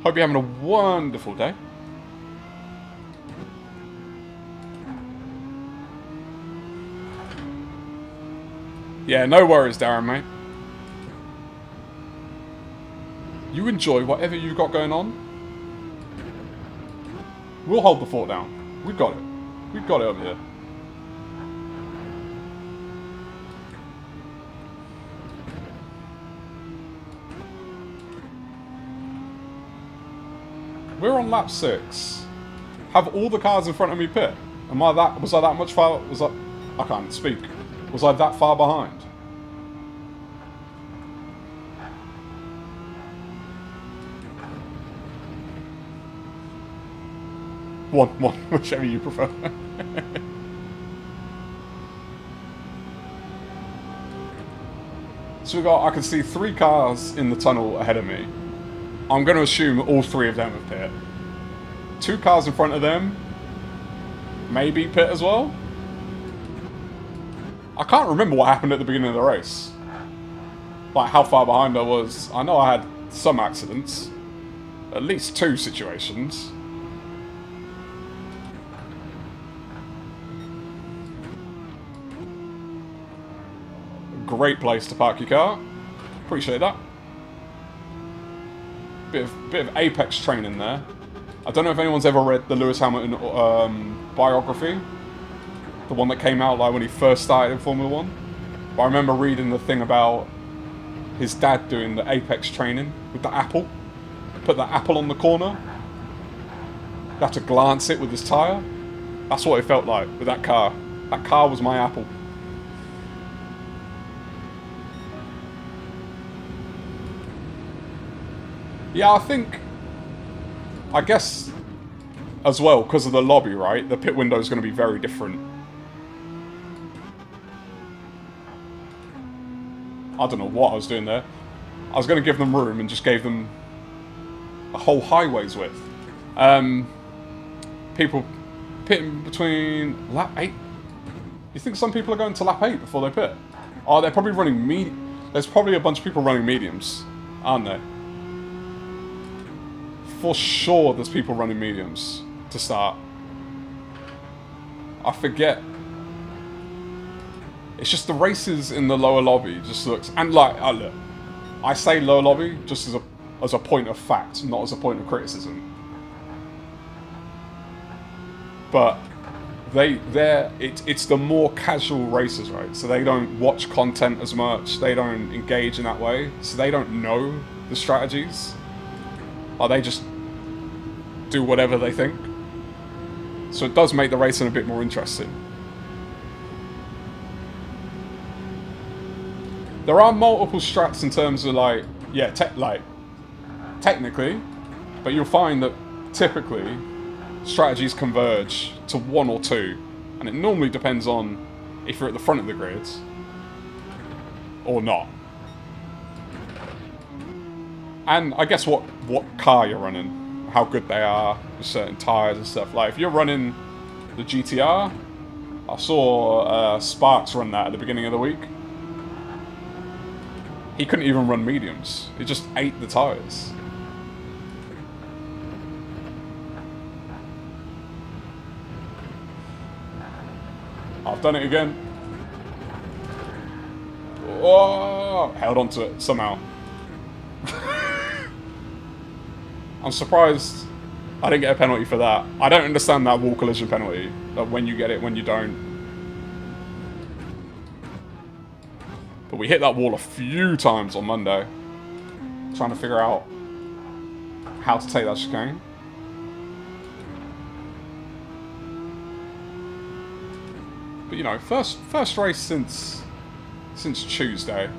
Hope you're having a wonderful day. Yeah, no worries, Darren, mate. You enjoy whatever you've got going on. We'll hold the fort down. We've got it. We've got it over here. We're on lap 6. Have all the cars in front of me pit? Was I that much far? I can't speak. Was I that far behind? One, whichever you prefer. So I can see 3 cars in the tunnel ahead of me. I'm going to assume all 3 of them have pit. 2 cars in front of them, maybe pit as well. I can't remember what happened at the beginning of the race. Like how far behind I was. I know I had some accidents. At least 2 situations. Great place to park your car. Appreciate that. Bit of Apex training there. I don't know if anyone's ever read the Lewis Hamilton biography. The one that came out like when he first started in Formula 1. But I remember reading the thing about his dad doing the Apex training with the apple. Put the apple on the corner. You have to glance it with his tyre. That's what it felt like with that car. That car was my apple. Yeah, I guess, as well, because of the lobby, right? The pit window is going to be very different. I don't know what I was doing there. I was going to give them room and just gave them a whole highway's width. People pitting between lap 8. You think some people are going to lap 8 before they pit? Oh, they're probably running There's probably a bunch of people running mediums, aren't there? For sure there's people running mediums to start. I forget. It's just the races in the lower lobby just looks... And like, look, I say lower lobby just as a point of fact, not as a point of criticism. But it's the more casual racers, right? So they don't watch content as much, they don't engage in that way, so they don't know the strategies. Or they just do whatever they think. So it does make the racing a bit more interesting. There are multiple strats in terms of like, yeah, technically, but you'll find that typically strategies converge to one or two, and it normally depends on if you're at the front of the grid or not. And I guess what car you're running, how good they are with certain tyres and stuff. Like if you're running the GTR, I saw Sparks run that at the beginning of the week. He couldn't even run mediums. He just ate the tyres. I've done it again. Oh, held on to it somehow. I'm surprised I didn't get a penalty for that. I don't understand that wall collision penalty. Like when you get it, when you don't. But we hit that wall a few times on Monday. Trying to figure out how to take that chicane. But you know, first race since Tuesday.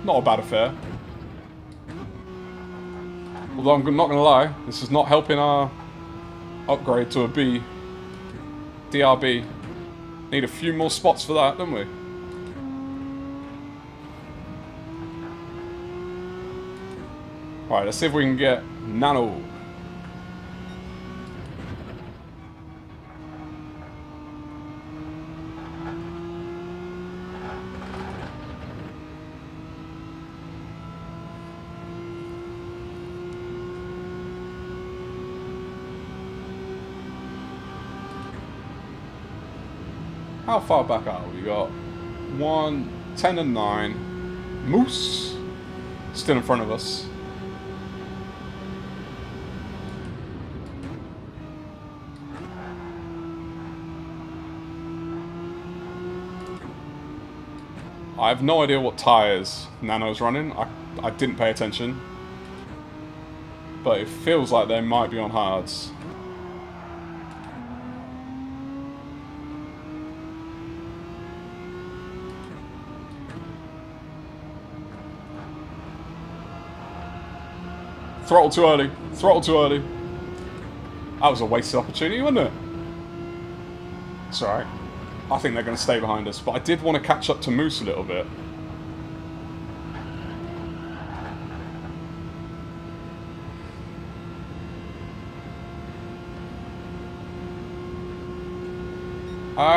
Not a bad affair. Although I'm not going to lie, this is not helping our upgrade to a B. DRB. Need a few more spots for that, don't we? Right, let's see if we can get Nano. How far back are we? We got 1, 10 and 9. Moose still in front of us. I have no idea what tyres Nano's running. I didn't pay attention. But it feels like they might be on hards. Throttle too early. Throttle too early. That was a wasted opportunity, wasn't it? It's alright. I think they're going to stay behind us, but I did want to catch up to Moose a little bit.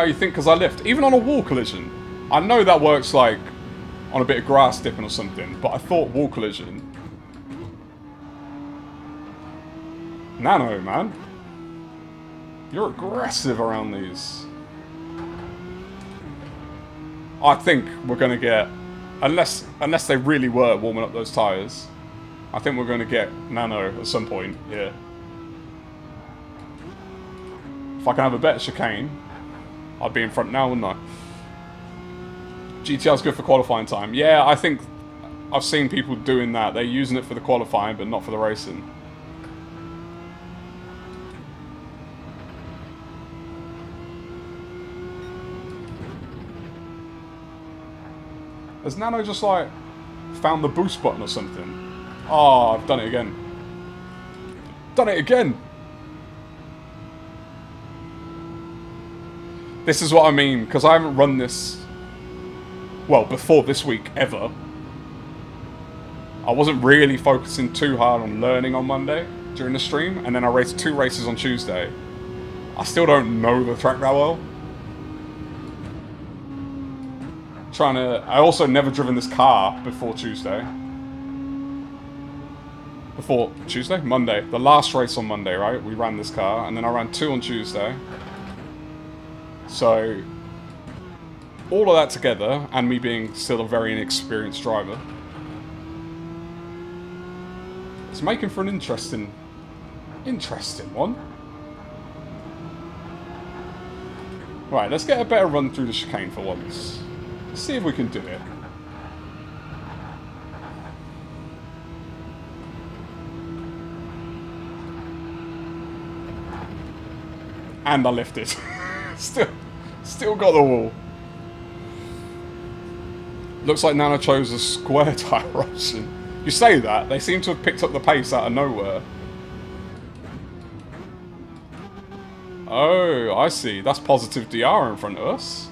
You think because I lift? Even on a wall collision. I know that works like on a bit of grass dipping or something, but I thought wall collision. Nano, man. You're aggressive around these. I think we're going to get, unless they really were warming up those tyres, I think we're going to get Nano at some point here. If I can have a better chicane, I'd be in front now, wouldn't I? GTR's good for qualifying time. Yeah, I think I've seen people doing that. They're using it for the qualifying, but not for the racing. Has Nano just like found the boost button or something? Oh, I've done it again. Done it again! This is what I mean, because I haven't run this, well, before this week, ever. I wasn't really focusing too hard on learning on Monday during the stream, and then I raced 2 races on Tuesday. I still don't know the track that well. I also never driven this car before Tuesday. Monday. The last race on Monday, right? We ran this car, and then I ran 2 on Tuesday. So, all of that together, and me being still a very inexperienced driver, it's making for an interesting one. Right, let's get a better run through the chicane for once. Let's see if we can do it. And I lifted. Still got the wall. Looks like Nano chose a square tyre option. You say that, they seem to have picked up the pace out of nowhere. Oh, I see. That's positive DR in front of us.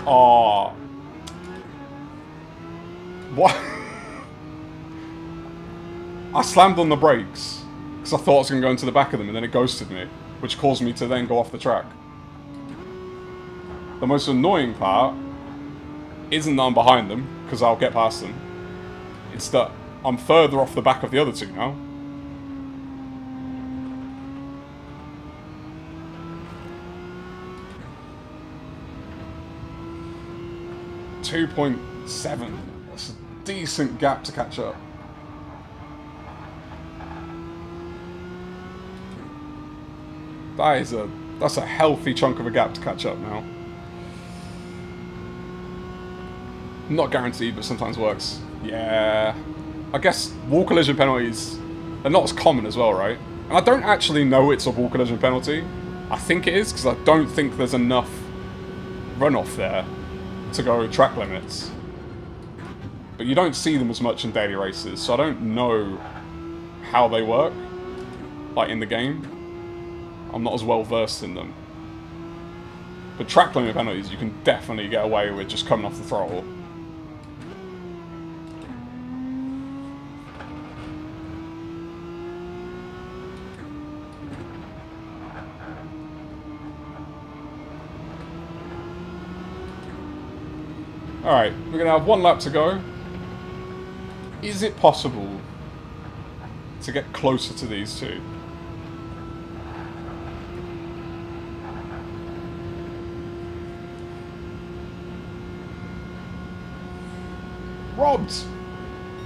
Oh. What? I slammed on the brakes because I thought I was going to go into the back of them, and then it ghosted me, which caused me to then go off the track. The most annoying part isn't that I'm behind them, because I'll get past them. It's that I'm further off the back of the other two now. .7. That's a decent gap to catch up. That's a healthy chunk of a gap to catch up now. Not guaranteed, but sometimes works. Yeah. I guess wall collision penalties are not as common as well, right? And I don't actually know it's a wall collision penalty. I think it is, because I don't think there's enough runoff there to go track limits. But you don't see them as much in daily races, so I don't know how they work, like in the game. I'm not as well versed in them. But track limit penalties, you can definitely get away with just coming off the throttle. Alright, we're going to have 1 lap to go. Is it possible to get closer to these two? Robbed!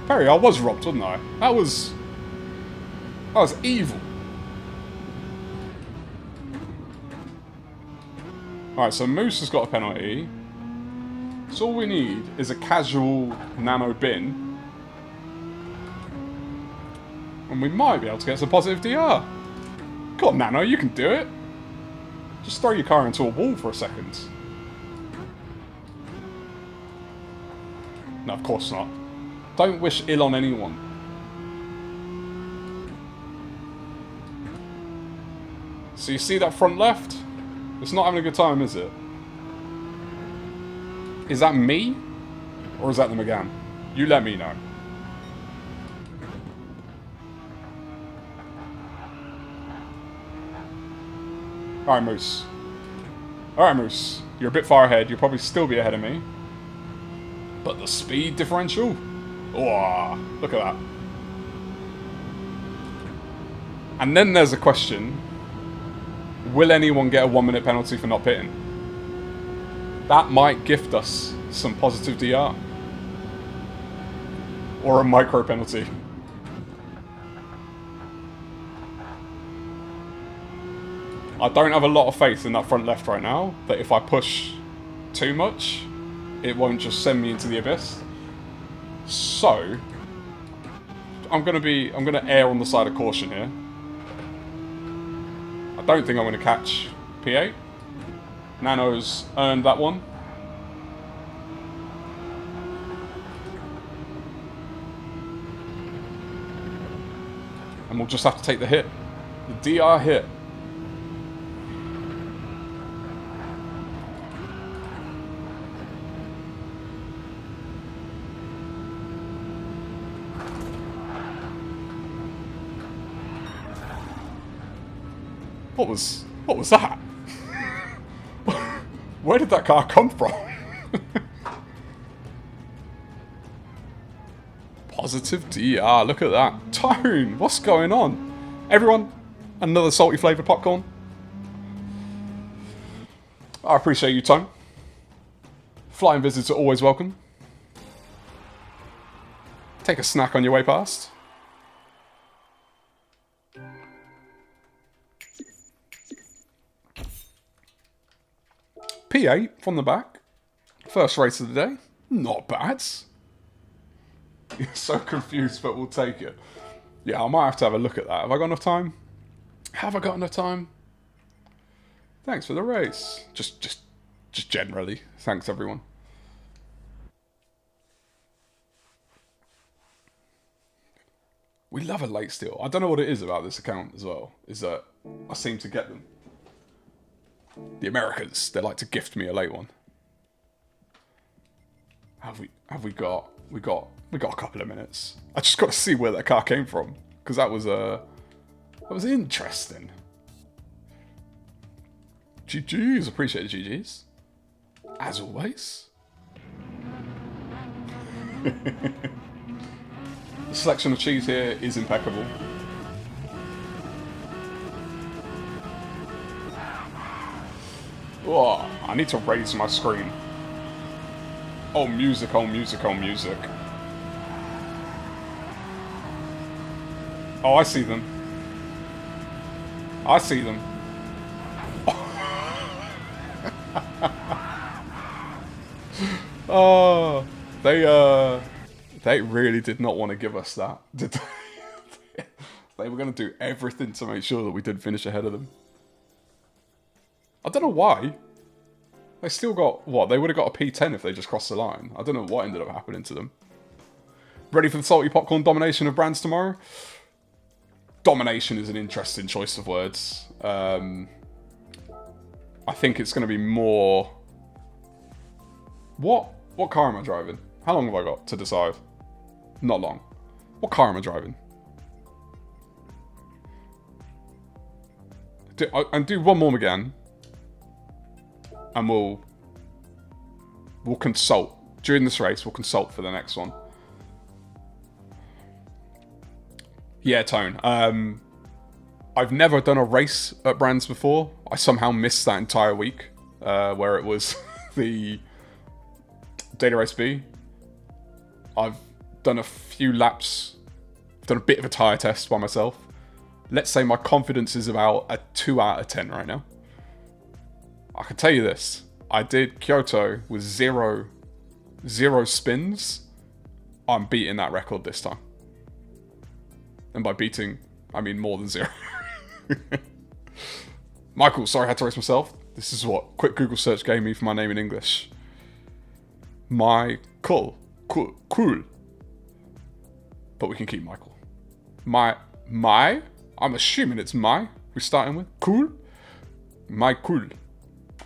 Perry, I was robbed, wasn't I? That was evil. Alright, so Moose has got a penalty. So all we need is a casual nano bin. And we might be able to get some positive DR. Come on, Nano, you can do it. Just throw your car into a wall for a second. No, of course not. Don't wish ill on anyone. So you see that front left? It's not having a good time, is it? Is that me? Or is that the McGann? You let me know. Alright, Moose. Alright, Moose. You're a bit far ahead. You'll probably still be ahead of me. But the speed differential? Oh, look at that. And then there's a question. Will anyone get a 1-minute penalty for not pitting? That might gift us some positive DR. Or a micro penalty. I don't have a lot of faith in that front left right now, that if I push too much, it won't just send me into the abyss. So, I'm gonna err on the side of caution here. I don't think I'm gonna catch P8. Nano's earned that one. And we'll just have to take the hit. The DR hit. What was that? Where did that car come from? Positive DR, look at that. Tone, what's going on? Everyone, another salty flavoured popcorn. I appreciate you, Tone. Flying visits are always welcome. Take a snack on your way past. P8 from the back. First race of the day. Not bad. You're so confused, but we'll take it. Yeah, I might have to have a look at that. Have I got enough time? Have I got enough time? Thanks for the race. Just generally. Thanks, everyone. We love a late steal. I don't know what it is about this account as well. Is that I seem to get them. The Americans, they like to gift me a late one. Have we got a couple of minutes. I just got to see where that car came from, because that was interesting. GG's, appreciate the GG's. As always. The selection of cheese here is impeccable. Oh, I need to raise my screen. Oh, music, oh, music, oh, music. Oh, I see them. I see them. Oh, they really did not want to give us that, did they? They were going to do everything to make sure that we did finish ahead of them. I don't know why. They still got, what, they would have got a P10 if they just crossed the line. I don't know what ended up happening to them. Ready for the salty popcorn domination of brands tomorrow? Domination is an interesting choice of words. I think it's going to be more... What car am I driving? How long have I got to decide? Not long. What car am I driving? Do one more again. And we'll consult. During this race, we'll consult for the next one. Yeah, Tone. I've never done a race at Brands before. I somehow missed that entire week, where it was the Data Race B. I've done a few laps, done a bit of a tyre test by myself. Let's say my confidence is about a 2 out of 10 right now. I can tell you this. I did Kyoto with zero spins. I'm beating that record this time. And by beating, I mean more than 0. Michael, sorry I had to race myself. This is what quick Google search gave me for my name in English. Cool. But we can keep Michael. I'm assuming it's we're starting with. Cool? Cool.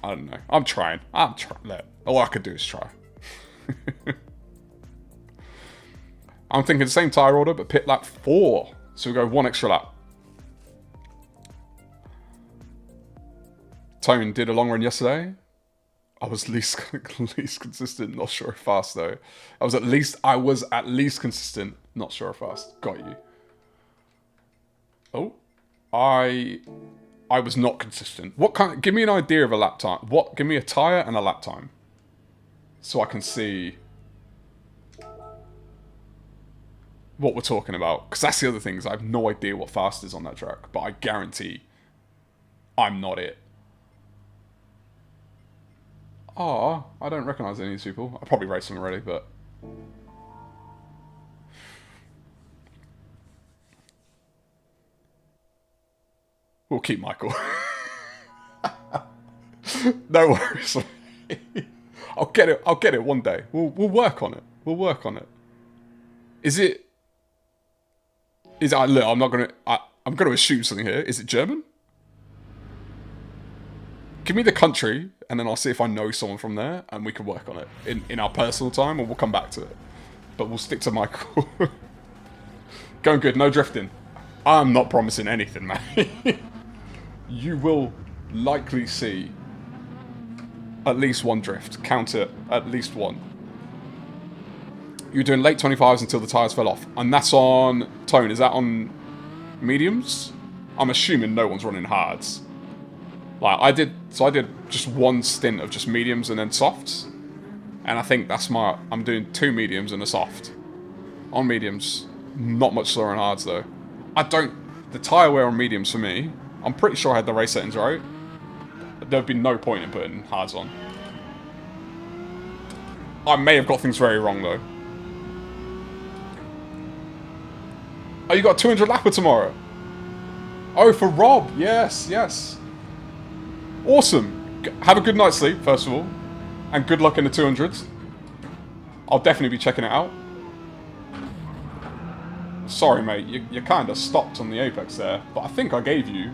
I don't know. I'm trying. All I could do is try. I'm thinking the same tyre order, but pit lap 4. So we go 1 extra lap. Tone did a long run yesterday. I was least consistent, not sure if fast though. I was at least consistent, not sure if fast. Got you. Oh, I was not consistent. Give me an idea of a lap time. Give me a tyre and a lap time. So I can see what we're talking about. Because that's the other thing, is I have no idea what fast is on that track. But I guarantee I'm not it. Ah, I don't recognise any of these people. I probably raced them already, but... We'll keep Michael. No worries. I'll get it one day. We'll work on it. We'll work on it. Look, I'm gonna assume something here. Is it German? Give me the country, and then I'll see if I know someone from there, and we can work on it in our personal time, and we'll come back to it. But we'll stick to Michael. Going good, no drifting. I'm not promising anything, man. you will likely see at least one drift. Count it, at least one. You're doing late 25s until the tyres fell off. And that's on... Tone, is that on mediums? I'm assuming no one's running hards. Like, I did just one stint of just mediums and then softs. And I think that's I'm doing 2 mediums and a soft. On mediums. Not much slower on hards, though. The tyre wear on mediums for me, I'm pretty sure I had the race settings right. There'd be no point in putting hards on. I may have got things very wrong, though. Oh, you got a 200 lapper tomorrow? Oh, for Rob. Yes, yes. Awesome. Have a good night's sleep, first of all. And good luck in the 200s. I'll definitely be checking it out. Sorry, mate. You kind of stopped on the apex there. But I think I gave you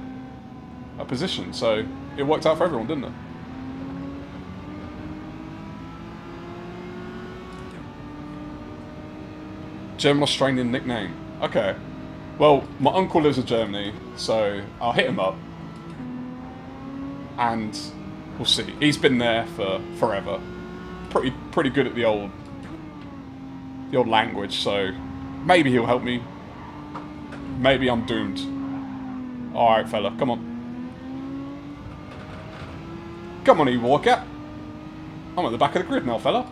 a position. So it worked out for everyone, didn't it? German-Australian nickname. Okay. Well, my uncle lives in Germany, so I'll hit him up. And we'll see. He's been there for forever. Pretty good at the old language, so maybe he'll help me. Maybe I'm doomed. Alright, fella, come on. Come on, E-Walker. I'm at the back of the grid now, fella.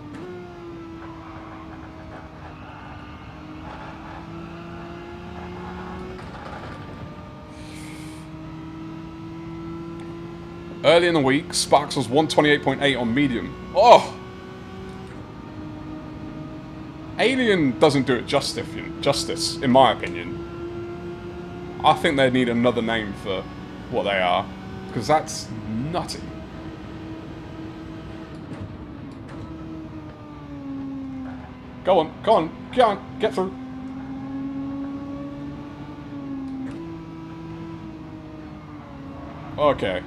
Early in the week, Sparks was 128.8 on medium. Oh! Alien doesn't do it justice, in my opinion. I think they need another name for what they are, because that's nutty. Go on, go on, go on, get through. Okay.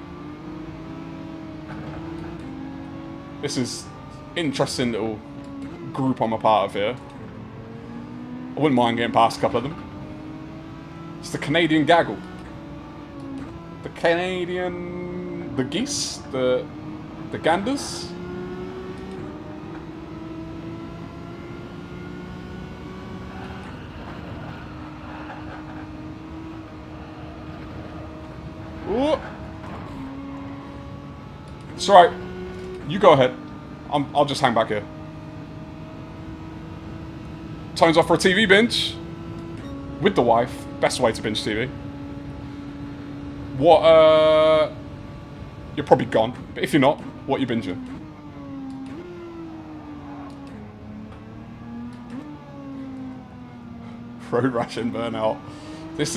This is interesting little group I'm a part of here. I wouldn't mind getting past a couple of them. It's the Canadian gaggle. The Canadian... The geese? The ganders? Ooh. It's alright. You go ahead. I'll just hang back here. Tone's off for a TV binge. With the wife. Best way to binge TV. What, You're probably gone. But if you're not, what are you binging? Road rash and burnout. This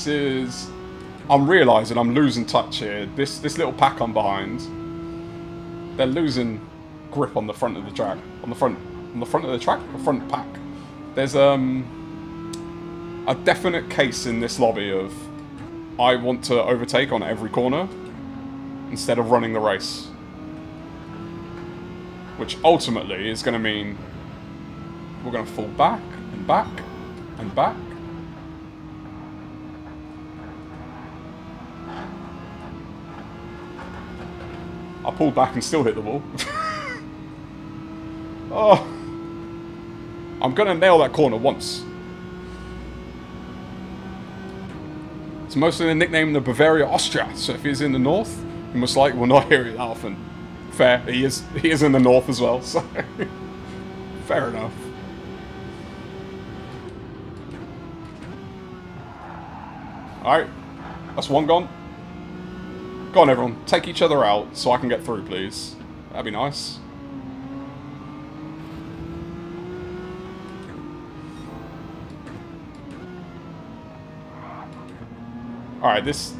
is... I'm realising I'm losing touch here. This little pack I'm behind, they're losing grip on the front of the track. On the front of the track? The front pack. There's a definite case in this lobby of I want to overtake on every corner instead of running the race. Which ultimately is going to mean we're going to fall back and back and back. I pulled back and still hit the wall. Oh. I'm going to nail that corner once. It's mostly the nickname the Bavaria Austria, so if he's in the north, he most likely will not hear it that often. Fair, he is in the north as well, so... Fair enough. Alright, that's one gone. Go on, everyone. Take each other out so I can get through, please. That'd be nice. Alright, this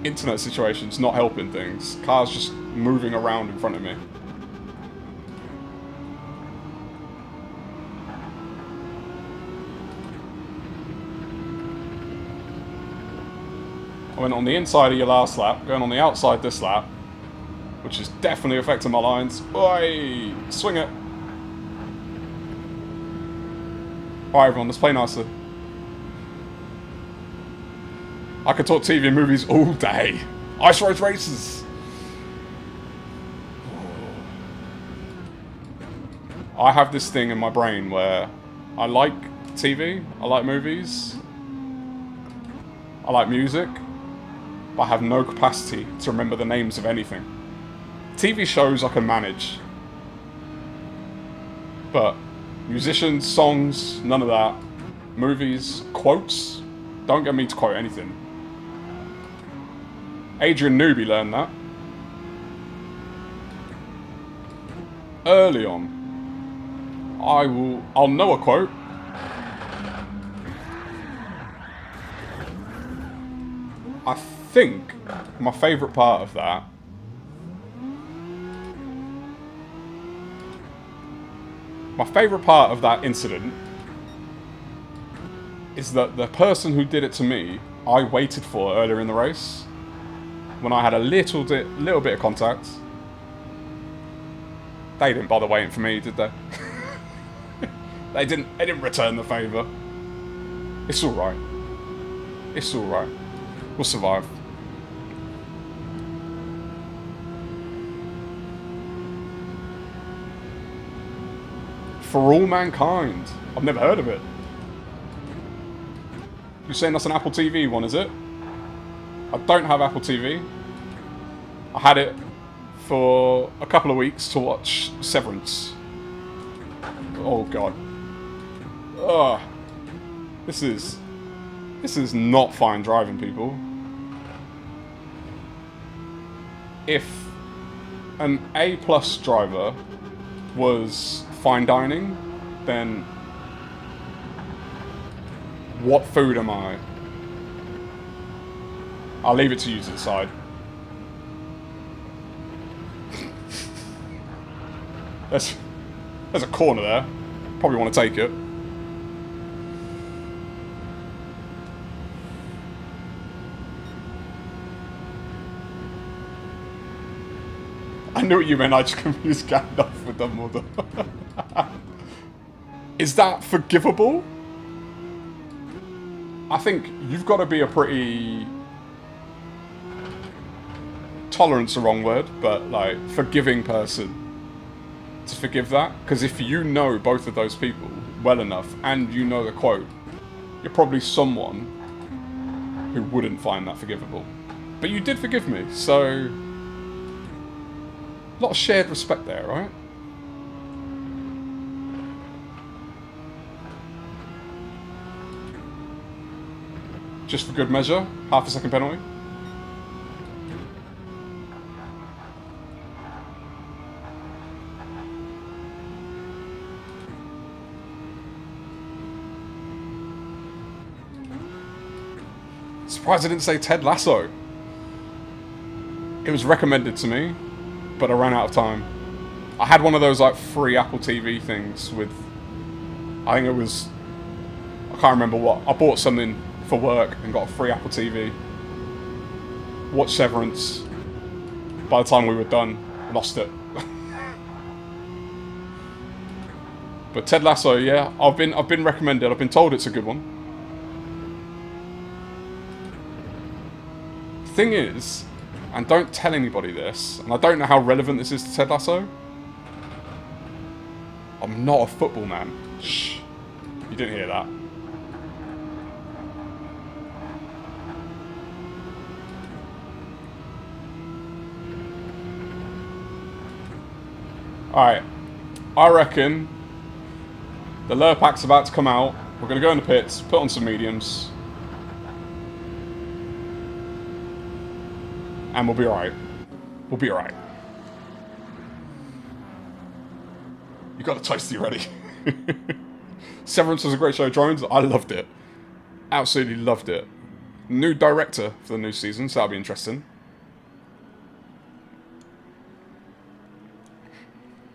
internet situation's not helping things. Cars just moving around in front of me. I went on the inside of your last lap, going on the outside this lap, which is definitely affecting my lines. Oi! Swing it! Alright everyone, let's play nicely. I could talk TV and movies all day. Ice Road Races. I have this thing in my brain where I like TV, I like movies, I like music, but I have no capacity to remember the names of anything. TV shows I can manage, but musicians, songs, none of that. Movies, quotes, don't get me to quote anything. Adrian Newby learned that early on. I'll know a quote. I think my favourite part of that incident is that the person who did it to me, I waited for earlier in the race when I had a little bit of contact. They didn't bother waiting for me, did they? They didn't return the favour. It's alright. It's alright. We'll survive. For All Mankind. I've never heard of it. You're saying that's an Apple TV one, is it? I don't have Apple TV. I had it for a couple of weeks to watch Severance. Oh god. Ugh. This is not fine driving, people. If an A+ driver was fine dining, then what food am I? I'll leave it to you to decide. There's a corner there. Probably want to take it. I knew what you meant. I just confused Gandalf with Dumbledore. Is that forgivable? I think you've got to be a pretty... Tolerant's the wrong word, but like forgiving person to forgive that. Because if you know both of those people well enough and you know the quote, you're probably someone who wouldn't find that forgivable. But you did forgive me, so... A lot of shared respect there, right? Just for good measure, half a second penalty. Surprised I didn't say Ted Lasso. It was recommended to me, but I ran out of time. I had one of those like free Apple TV things with, I think it was, I can't remember what. I bought something for work and got a free Apple TV. Watched Severance. By the time we were done, lost it. But Ted Lasso, yeah, I've been recommended. I've been told it's a good one. Thing is, and don't tell anybody this, and I don't know how relevant this is to Ted Lasso, I'm not a football man. Shh. You didn't hear that. Alright. I reckon the lower pack's about to come out. We're going to go in the pits, put on some mediums. And we'll be alright. We'll be alright. You got the toasty ready. Severance was a great show, Drones. I loved it. Absolutely loved it. New director for the new season, so that'll be interesting.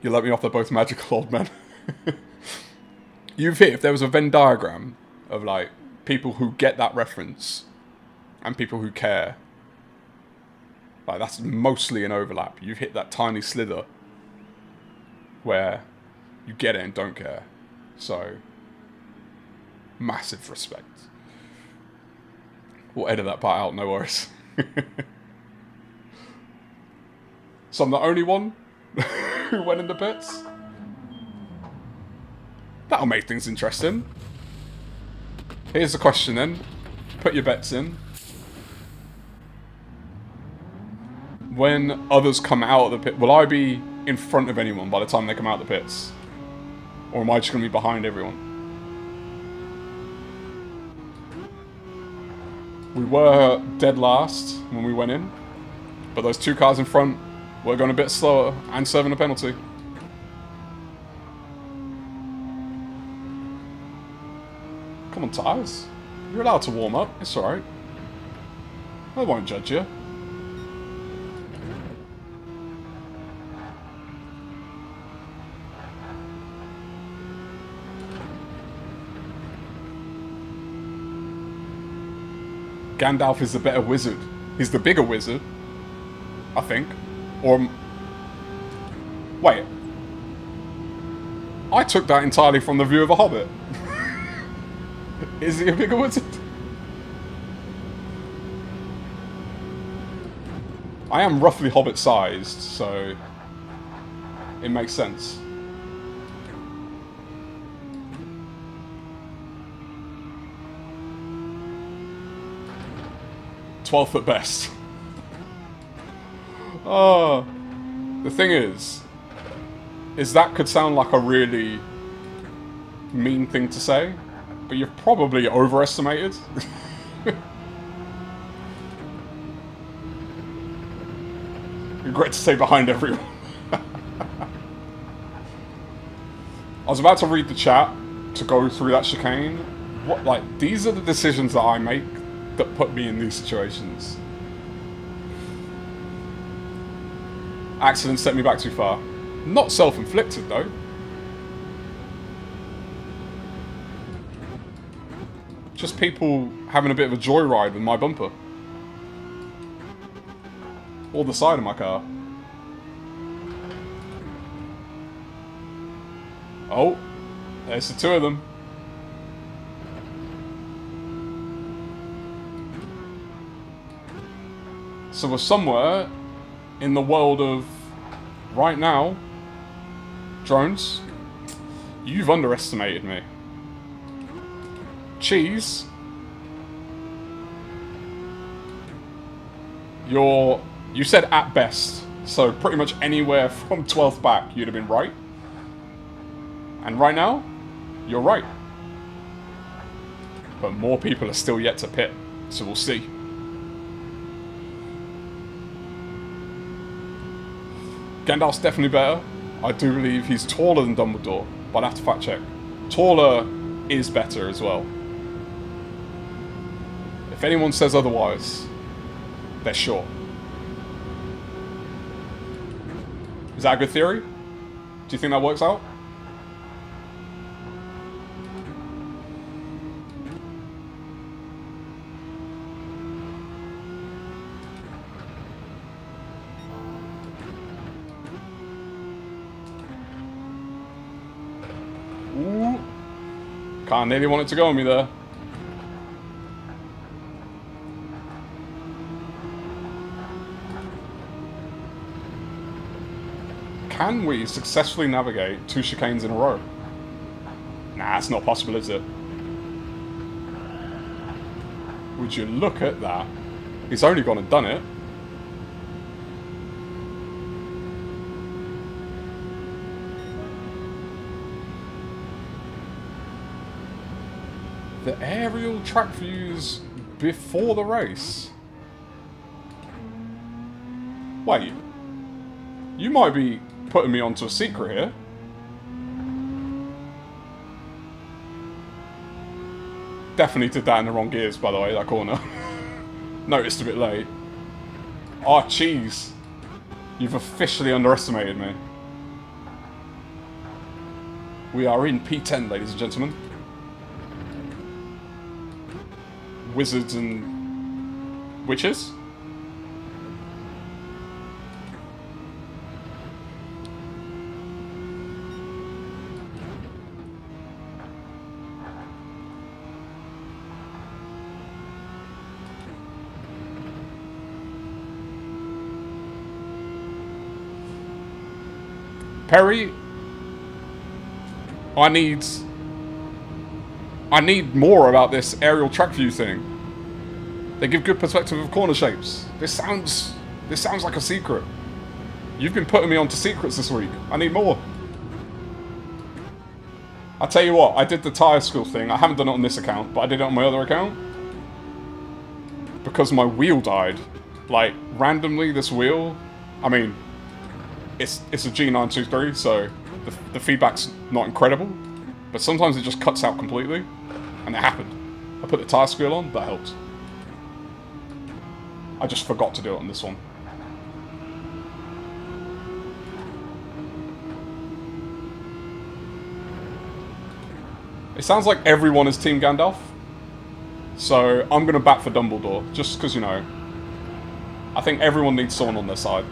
You let me off, they're both magical old men. You've hit, if there was a Venn diagram of like people who get that reference and people who care, like that's mostly an overlap. You've hit that tiny slither where you get it and don't care. So, massive respect. We'll edit that part out, no worries. So I'm the only one who went in the pits? That'll make things interesting. Here's the question then. Put your bets in. When others come out of the pit, will I be in front of anyone by the time they come out of the pits? Or am I just going to be behind everyone? We were dead last when we went in, but those two cars in front were going a bit slower and serving a penalty. Come on, tyres. You're allowed to warm up. It's alright. I won't judge you. Gandalf is the better wizard. He's the bigger wizard, I think. Or... Wait. I took that entirely from the view of a hobbit. Is he a bigger wizard? I am roughly hobbit-sized, so... it makes sense. 12th at best. Oh, the thing is that could sound like a really mean thing to say, but you've probably overestimated. Regret to say behind everyone. I was about to read the chat to go through that chicane. What, like, these are the decisions that I make that put me in these situations. Accidents set me back too far. Not self-inflicted, though. Just people having a bit of a joyride with my bumper. Or the side of my car. Oh, there's the two of them. So we're somewhere in the world of, right now, drones. You've underestimated me. Cheese. You said at best, so pretty much anywhere from 12th back you'd have been right. And right now, you're right. But more people are still yet to pit, so we'll see. Gandalf's definitely better. I do believe he's taller than Dumbledore, but I'd have to fact check. Taller is better as well. If anyone says otherwise, they're short. Is that a good theory? Do you think that works out? Ooh. Can't nearly want it to go on me there. Can we successfully navigate 2 chicanes in a row? Nah, it's not possible, is it? Would you look at that? He's only gone and done it. The aerial track views before the race. Wait. You might be putting me onto a secret here. Definitely did that in the wrong gears, by the way, that corner. Noticed a bit late. Oh, cheese. You've officially underestimated me. We are in P10, ladies and gentlemen. Wizards and witches. Perry, I need more about this aerial track view thing. They give good perspective of corner shapes. This sounds like a secret. You've been putting me onto secrets this week. I need more. I'll tell you what, I did the tyre school thing. I haven't done it on this account, but I did it on my other account. Because my wheel died. Like, randomly, this wheel... I mean, it's a G923, so the feedback's not incredible. But sometimes it just cuts out completely. And it happened. I put the tyre squeal on, that helps. I just forgot to do it on this one. It sounds like everyone is Team Gandalf. So I'm going to bat for Dumbledore, just because, you know, I think everyone needs someone on their side.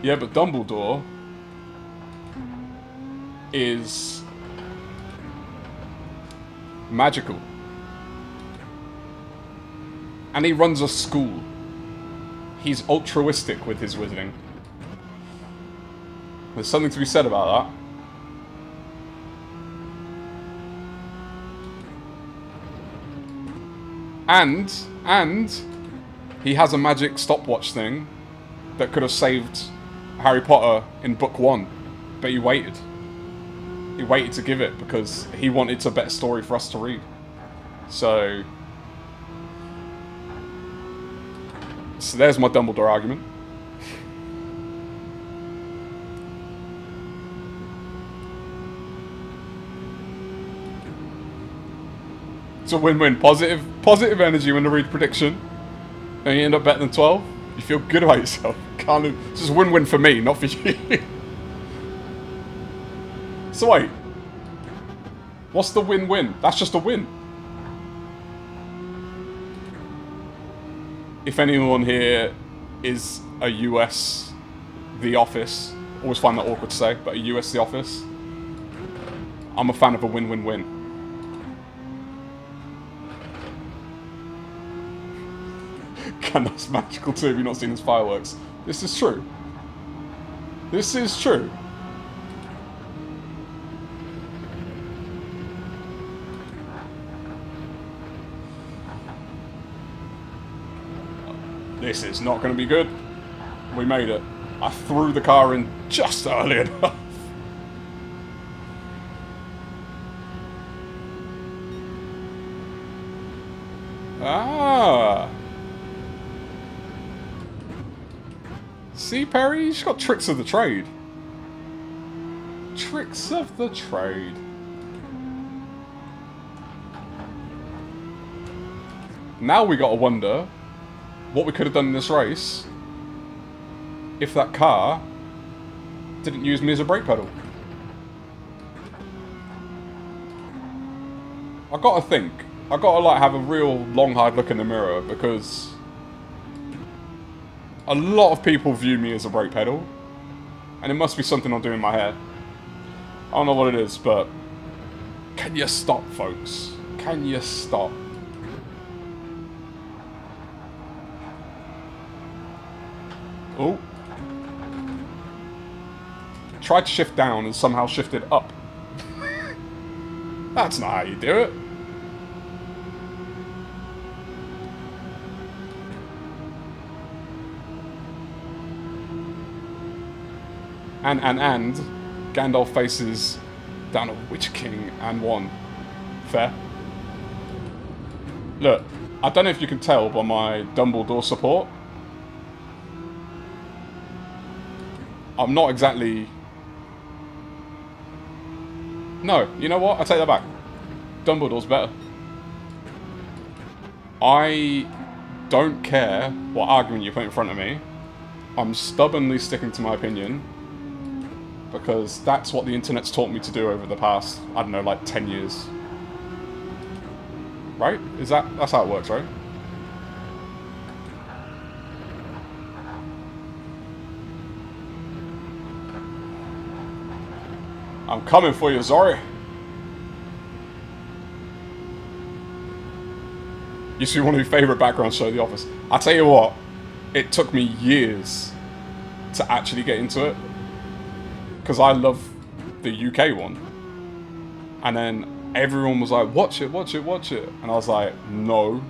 Yeah, but Dumbledore is magical. And he runs a school. He's altruistic with his wizarding. There's something to be said about that. And he has a magic stopwatch thing that could have saved Harry Potter in book 1, but he waited. He waited to give it because he wanted a better story for us to read. So there's my Dumbledore argument. It's a win-win. Positive energy when you read prediction, and you end up better than 12. You feel good about yourself. It's just a win-win for me, not for you. So wait, what's the win-win? That's just a win. If anyone here is a US The Office, always find that awkward to say, but a US The Office, I'm a fan of a win-win-win. Gandalf's magical too, have you not seen his fireworks? This is true. This is true. This is not going to be good. We made it. I threw the car in just early enough. Ah. See, Perry? She's got tricks of the trade. Tricks of the trade. Now we gotta wonder what we could have done in this race if that car didn't use me as a brake pedal. I gotta think. I gotta like have a real long hard look in the mirror because a lot of people view me as a brake pedal, and it must be something I'm doing in my head. I don't know what it is, but can you stop, folks? Can you stop? Oh. Tried to shift down and somehow shifted up. That's not how you do it. And Gandalf faces down a Witch King and won. Fair. Look, I don't know if you can tell by my Dumbledore support. I'm not exactly... No, you know what? I take that back. Dumbledore's better. I don't care what argument you put in front of me. I'm stubbornly sticking to my opinion. Because that's what the internet's taught me to do over the past, I don't know, like 10 years. Right? That's how it works, right? I'm coming for you, Zori. Used to be one of your favourite background show, The Office. I tell you what, it took me years to actually get into it. Because I love the UK one. And then everyone was like, watch it, watch it, watch it. And I was like, no.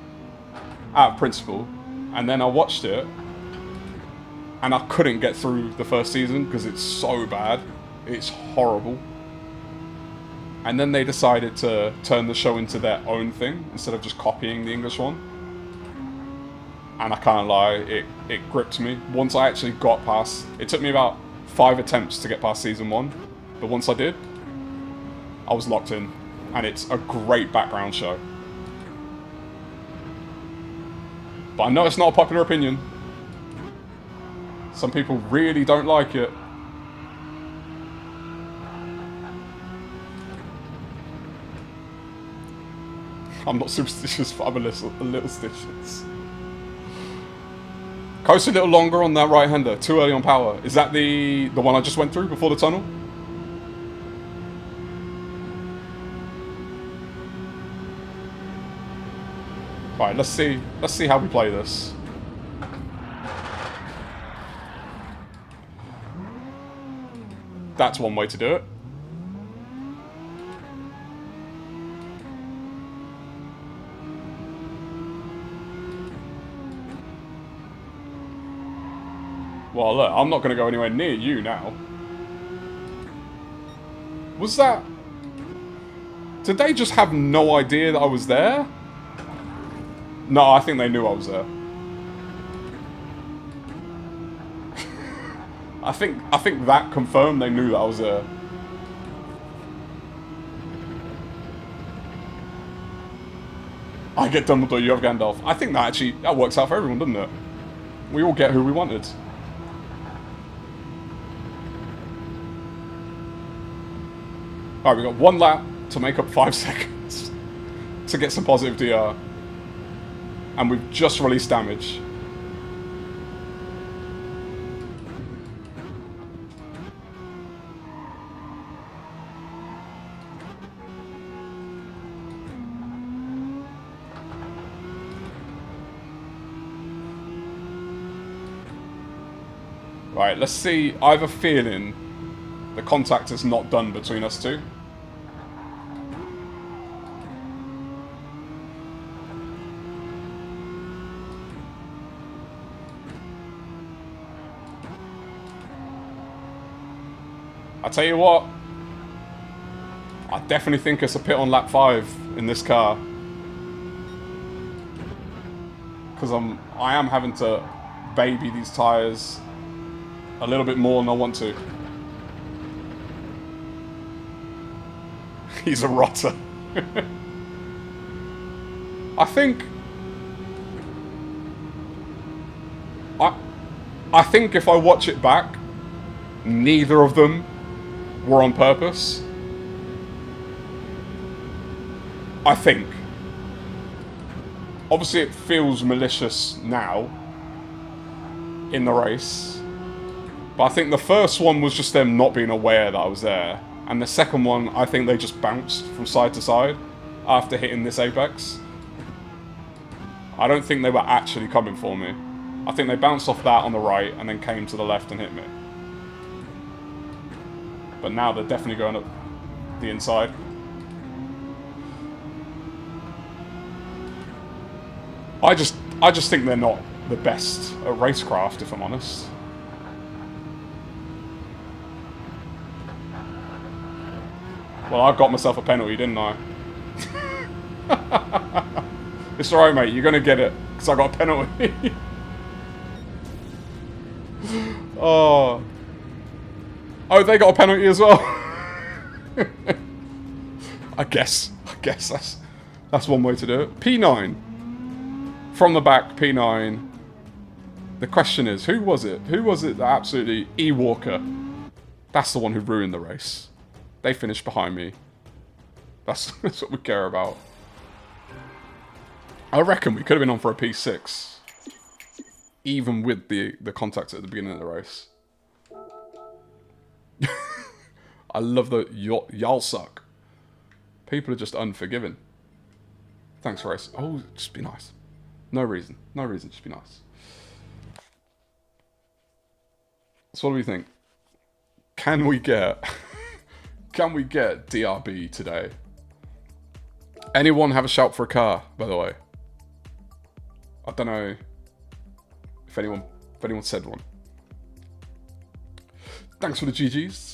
Out of principle. And then I watched it. And I couldn't get through the first season because it's so bad. It's horrible. And then they decided to turn the show into their own thing instead of just copying the English one. And I can't lie, it gripped me. Once I actually got past... It took me about 5 attempts to get past season 1. But once I did, I was locked in. And it's a great background show. But I know it's not a popular opinion. Some people really don't like it. I'm not superstitious, but I'm a little stitious. Coast a little longer on that right-hander. Too early on power. Is that the one I just went through before the tunnel? Right, let's see how we play this. That's one way to do it. Well, look, I'm not going to go anywhere near you now. Was that... Did they just have no idea that I was there? No, I think they knew I was there. I think that confirmed they knew that I was there. I get Dumbledore, you have Gandalf. I think that works out for everyone, doesn't it? We all get who we wanted. Alright, we've got 1 lap to make up 5 seconds to get some positive DR. And we've just released damage. Right, let's see. I have a feeling the contact is not done between us two. I tell you what, I definitely think it's a pit on lap 5 in this car. Because I am having to baby these tyres a little bit more than I want to. He's a rotter. I think if I watch it back, neither of them were on purpose. I think. Obviously it feels malicious now in the race. But I think the first one was just them not being aware that I was there. And the second one, I think they just bounced from side to side after hitting this apex. I don't think they were actually coming for me. I think they bounced off that on the right and then came to the left and hit me. But now they're definitely going up the inside. I just think they're not the best at racecraft, if I'm honest. Well, I got myself a penalty, didn't I? It's alright, mate. You're going to get it. Because I got a penalty. Oh. Oh, they got a penalty as well. I guess that's one way to do it. P9. From the back, P9. The question is, who was it? Who was it that absolutely... E-Walker. That's the one who ruined the race. They finished behind me. That's what we care about. I reckon we could have been on for a P6. Even with the contact at the beginning of the race. I love the y'all suck. People are just unforgiving. Thanks, Race. Oh, just be nice. No reason. No reason. Just be nice. So what do we think? Can we get... Can we get DRB today? Anyone have a shout for a car, by the way? I don't know if anyone said one. Thanks for the GGs.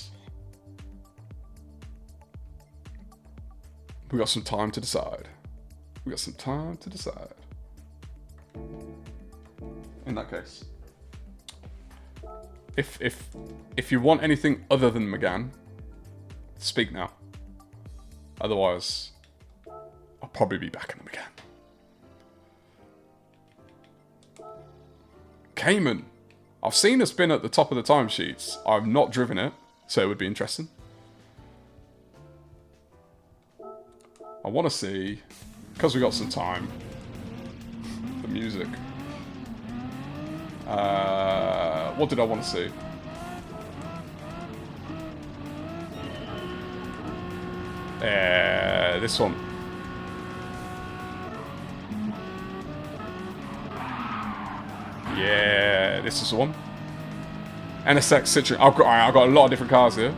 We got some time to decide. We got some time to decide. In that case, if you want anything other than McGann, speak now. Otherwise, I'll probably be back in the McGann. Cayman. I've seen a spin at the top of the timesheets. I've not driven it, so it would be interesting. I want to see, because we got some time, the music. What did I want to see? This one. Yeah, this is the one. NSX Citroen. I've got a lot of different cars here.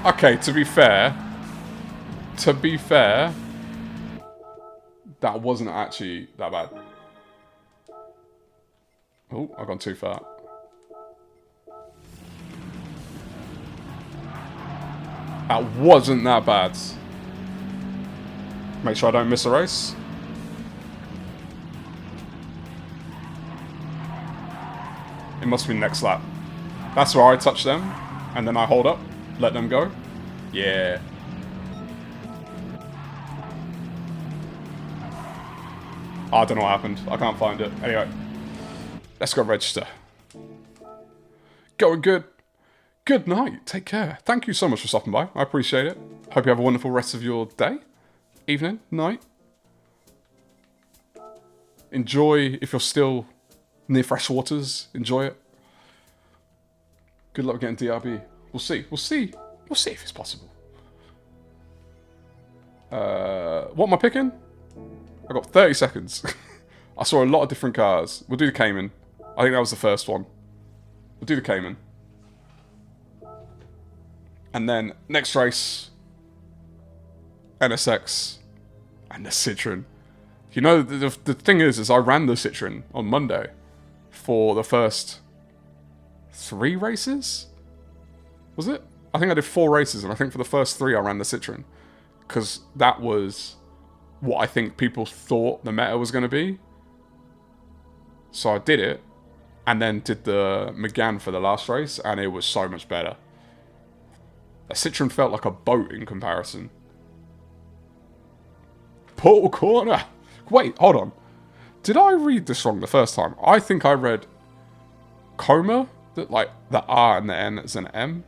Okay, to be fair, that wasn't actually that bad. Oh, I've gone too far. That wasn't that bad. Make sure I don't miss a race. It must be next lap. That's where I touch them, and then I hold up, let them go. Yeah. I don't know what happened. I can't find it. Anyway, let's go register. Going good. Good night. Take care. Thank you so much for stopping by. I appreciate it. Hope you have a wonderful rest of your day, evening, night. Enjoy, if you're still near fresh waters, enjoy it. Good luck getting DRB. We'll see. We'll see. We'll see if it's possible. What am I picking? I got 30 seconds. I saw a lot of different cars. We'll do the Cayman. I think that was the first one. We'll do the Cayman. And then, next race, NSX and the Citroen. You know, the thing is I ran the Citroen on Monday for the first 3 races? Was it? I think I did 4 races, and I think for the first 3 I ran the Citroen. Because that was what I think people thought the meta was going to be. So I did it, and then did the McGann for the last race, and it was so much better. A Citroen felt like a boat in comparison. Portal corner! Wait, hold on. Did I read this wrong the first time? I think I read coma, that like the R and the N is an M.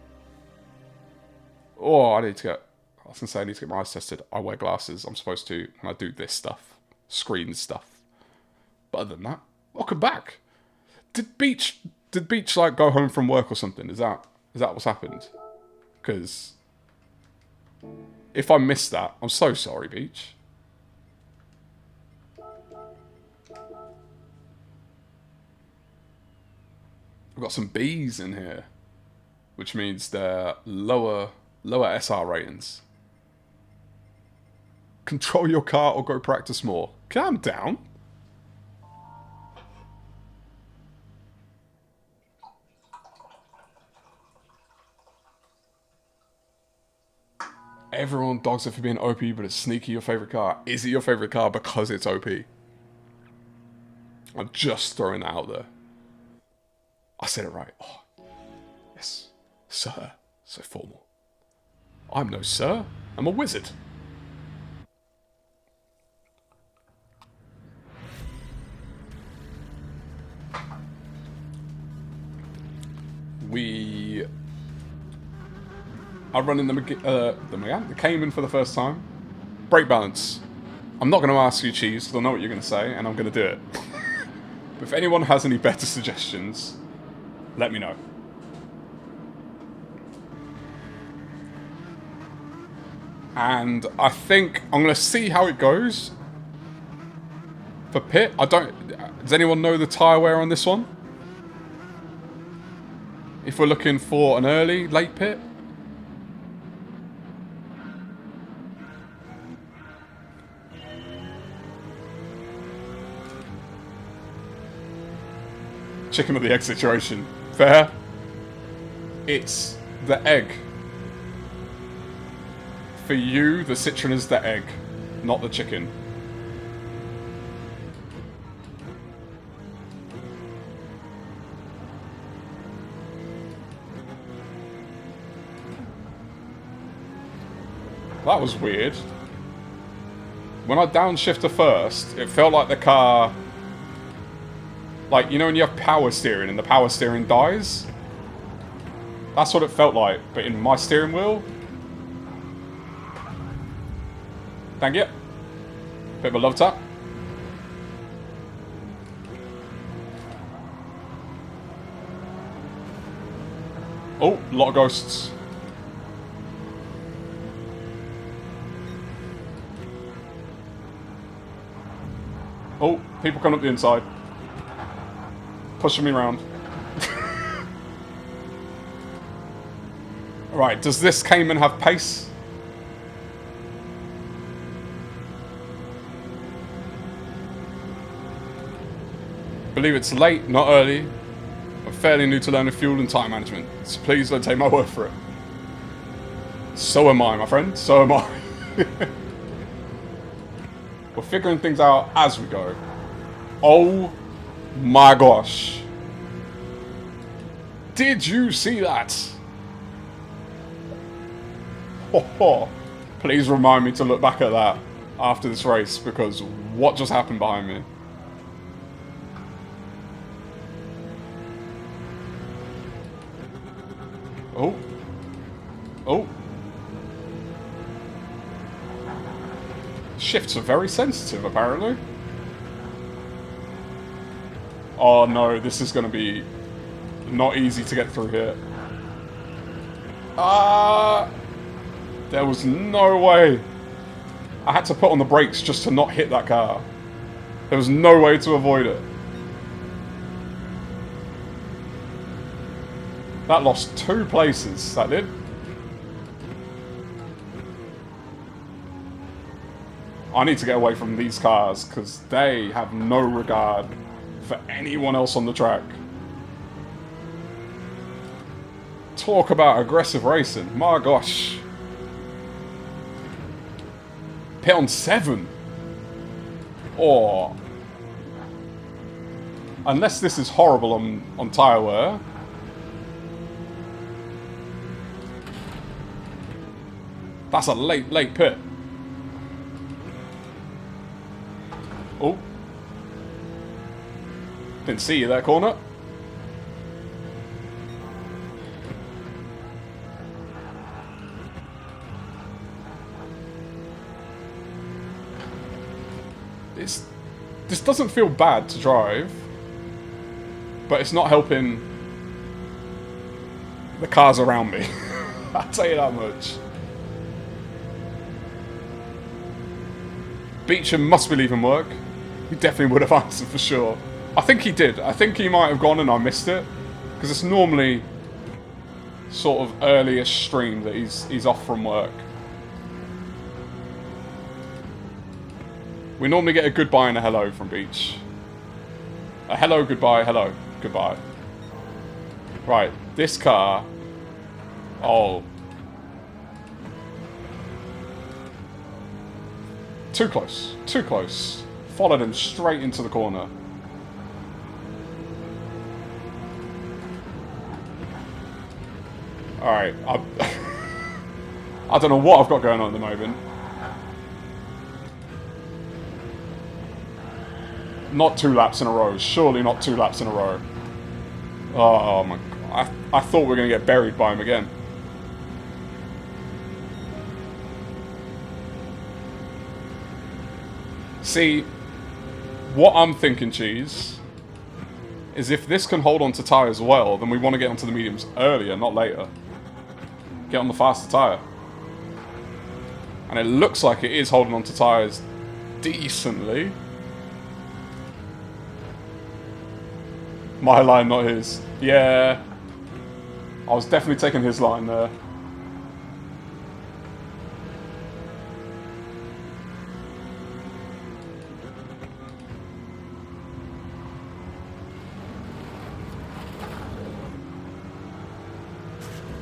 Oh, I need to get... I was going to say I need to get my eyes tested. I wear glasses. I'm supposed to when I do this stuff. Screen stuff. But other than that, welcome back. Did Beach like go home from work or something? Is that what's happened? Because if I missed that, I'm so sorry, Beach. We've got some Bs in here, which means they're lower SR ratings. Control your car or go practice more. Calm down. Everyone dogs it for being OP, but it's sneaky your favorite car. Is it your favorite car because it's OP? I'm just throwing that out there. I said it right. Oh, yes, sir. So formal. I'm no sir. I'm a wizard. We are running the Cayman for the first time. Brake balance. I'm not going to ask you, Cheese, because I know what you're going to say, and I'm going to do it. But if anyone has any better suggestions, let me know. And I think I'm going to see how it goes. For pit, does anyone know the tyre wear on this one? If we're looking for an early, late pit? Chicken or the egg situation. Fair. It's the egg. For you, the citron is the egg, not the chicken. That was weird. When I downshifted first, it felt like the car... Like, you know when you have power steering and the power steering dies? That's what it felt like, but in my steering wheel... Thank you. Bit of a love tap. Oh, a lot of ghosts. Oh, people coming up the inside. Pushing me around. Right, does this Cayman have pace? Believe it's late, not early. I'm fairly new to learning fuel and time management, so please don't take my word for it. So am I, my friend. So am I. We're figuring things out as we go. Oh my gosh. Did you see that? Oh, please remind me to look back at that after this race, because what just happened behind me? Oh. Oh. Shifts are very sensitive, apparently. Oh no, this is going to be not easy to get through here. There was no way. I had to put on the brakes just to not hit that car. There was no way to avoid it. That lost 2 places, that did. I need to get away from these cars, because they have no regard for anyone else on the track. Talk about aggressive racing. My gosh. Pit on 7. Or... Unless this is horrible on tyre wear. That's a late pit. Oh. Didn't see you there, corner. This doesn't feel bad to drive, but it's not helping the cars around me. I'll tell you that much. Beecham must be leaving work. He definitely would have answered for sure. I think he did. I think he might have gone and I missed it. Because it's normally sort of early-ish stream that he's off from work. We normally get a goodbye and a hello from Beach. A hello, goodbye, hello, goodbye. Right, this car... Oh. Too close. Too close. Followed him straight into the corner. Alright, I don't know what I've got going on at the moment. Not 2 laps in a row. Surely not 2 laps in a row. Oh my god. I thought we were going to get buried by him again. See, what I'm thinking, Cheese, is if this can hold on to tyres well, then we want to get onto the mediums earlier, not later. Get on the faster tyre. And it looks like it is holding on to tyres decently. My line, not his. Yeah. I was definitely taking his line there.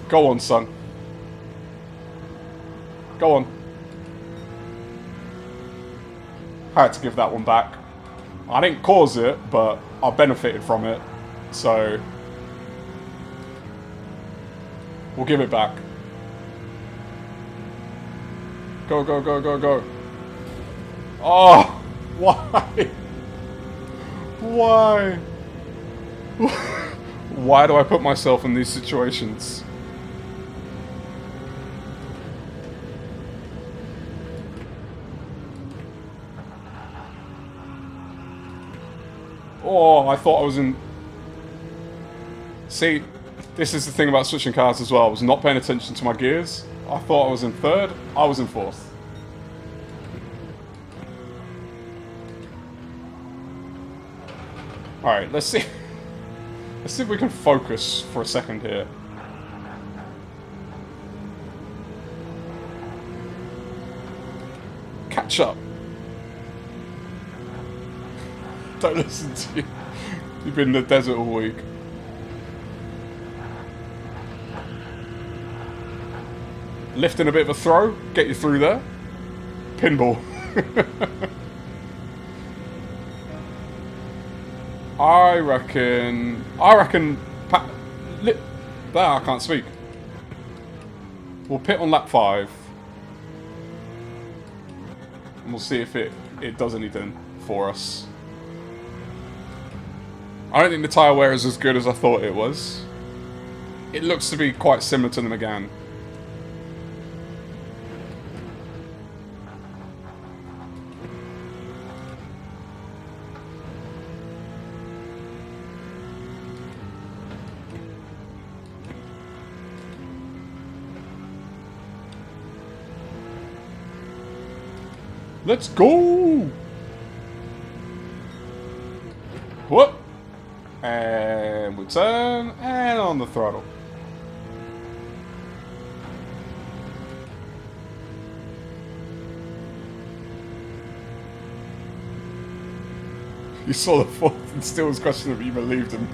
Go on, son. Go on. I had to give that one back. I didn't cause it, but I benefited from it. So we'll give it back. Go, go, go, go, go. Oh, why? Why? Why do I put myself in these situations? Oh, I thought I was in... See, this is the thing about switching cars as well. I was not paying attention to my gears. I thought I was in third. I was in fourth. Alright, let's see. Let's see if we can focus for a second here. Catch up. Don't listen to you. You've been in the desert all week. Lifting a bit of a throw, get you through there. Pinball. I reckon. There, I can't speak. We'll pit on lap 5. And we'll see if it does anything for us. I don't think the tyre wear is as good as I thought it was. It looks to be quite similar to the Megane. Let's go! Whoop! And we turn, and on the throttle. You saw the fourth and still was questioning if you believed in me.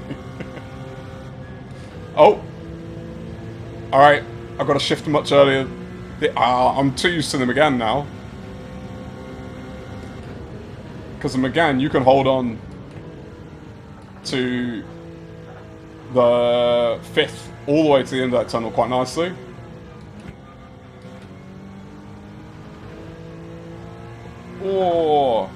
Oh! Alright, I've got to shift much earlier. I'm too used to them again now. Because the Megane, you can hold on to the 5th all the way to the end of that tunnel quite nicely. Oh!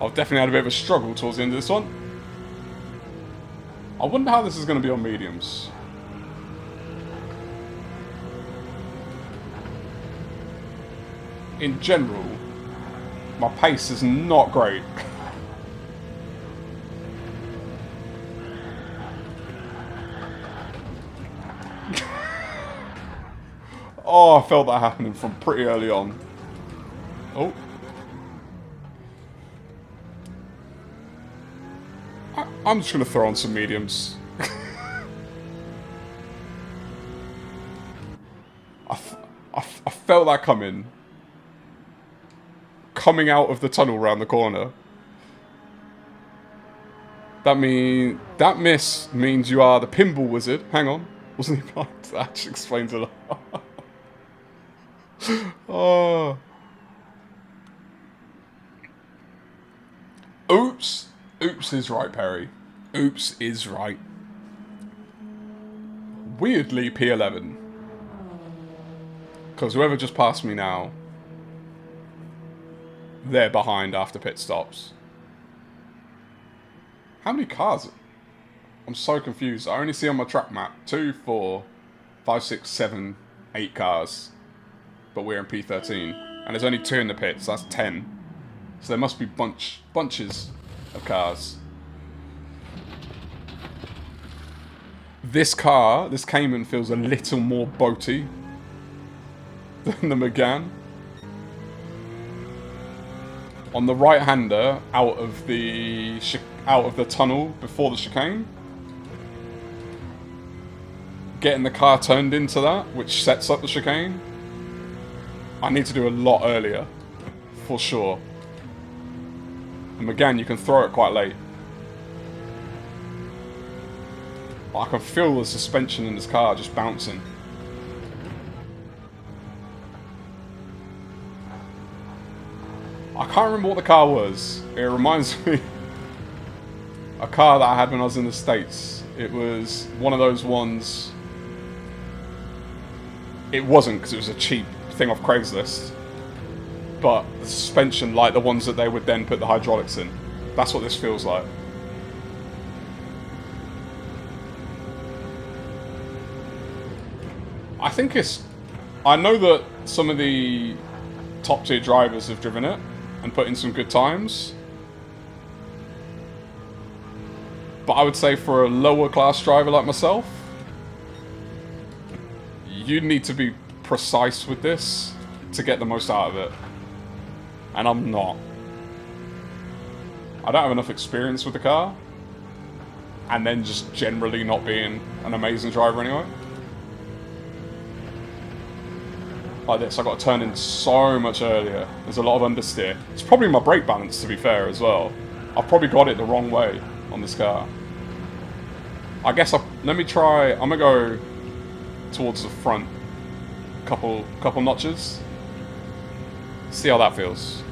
I've definitely had a bit of a struggle towards the end of this one. I wonder how this is going to be on mediums. In general, my pace is not great. Oh, I felt that happening from pretty early on. Oh. I'm just going to throw on some mediums. I felt that coming. Coming out of the tunnel round the corner. That miss means you are the pinball wizard. Hang on. Wasn't he blind? That actually explains a lot. Oh. Oops. Oops is right, Perry. Oops is right. Weirdly, P11. Because whoever just passed me now, they're behind after pit stops. How many cars? I'm so confused. I only see on my track map 2, 4, 5, 6, 7, 8 cars. But we're in P13. And there's only 2 in the pit, so that's 10. So there must be bunches of cars. This car, this Cayman, feels a little more boaty than the Megane. On the right-hander, out of the tunnel before the chicane, getting the car turned into that, which sets up the chicane, I need to do a lot earlier, for sure. And again, you can throw it quite late. I can feel the suspension in this car just bouncing. I can't remember what the car was. It reminds me a car that I had when I was in the States. It was one of those ones. It wasn't, because it was a cheap thing off Craigslist. But the suspension, like the ones that they would then put the hydraulics in. That's what this feels like. I think it's... I know that some of the top tier drivers have driven it and put in some good times. But I would say for a lower class driver like myself, you need to be precise with this to get the most out of it. And I'm not. I don't have enough experience with the car. And then just generally not being an amazing driver anyway. Like this, I got to turn in so much earlier. There's a lot of understeer. It's probably my brake balance, to be fair, as well. I've probably got it the wrong way on this car. I guess let me try. I'm gonna go towards the front, couple notches. See how that feels.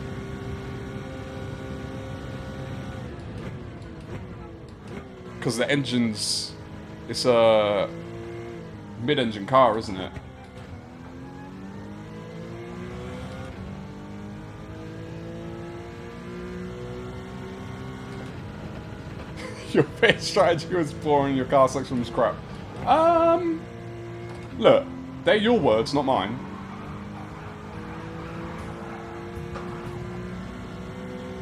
Because the engine's, it's a mid-engine car, isn't it? Your pit strategy was pouring your car section from scrap. Look, they're your words, not mine.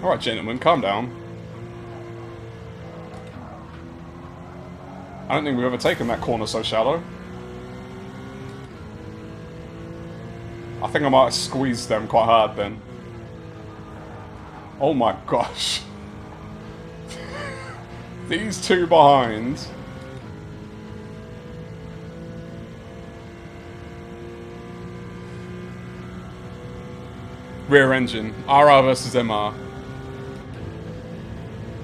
Alright, gentlemen, calm down. I don't think we've ever taken that corner so shallow. I think I might have squeezed them quite hard then. Oh my gosh. These two behind. Rear engine. RR versus MR.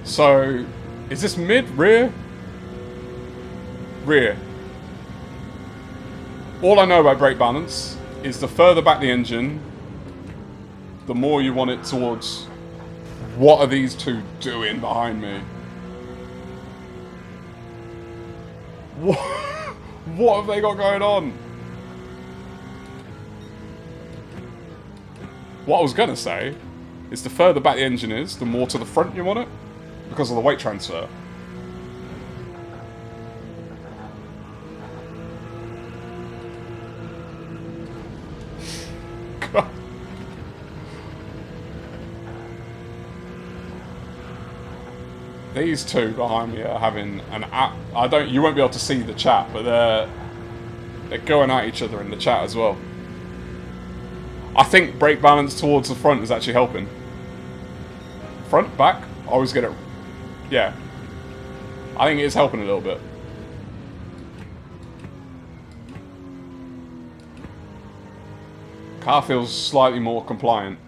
So, is this mid? Rear? Rear. All I know about brake balance is the further back the engine, the more you want it towards what are these two doing behind me? What have they got going on? What I was going to say is the further back the engine is, the more to the front you want it, because of the weight transfer. God. These two behind me are having an you won't be able to see the chat, but they're going at each other in the chat as well. I think brake balance towards the front is actually helping. Front, back, I always get it. Yeah. I think it is helping a little bit. Car feels slightly more compliant.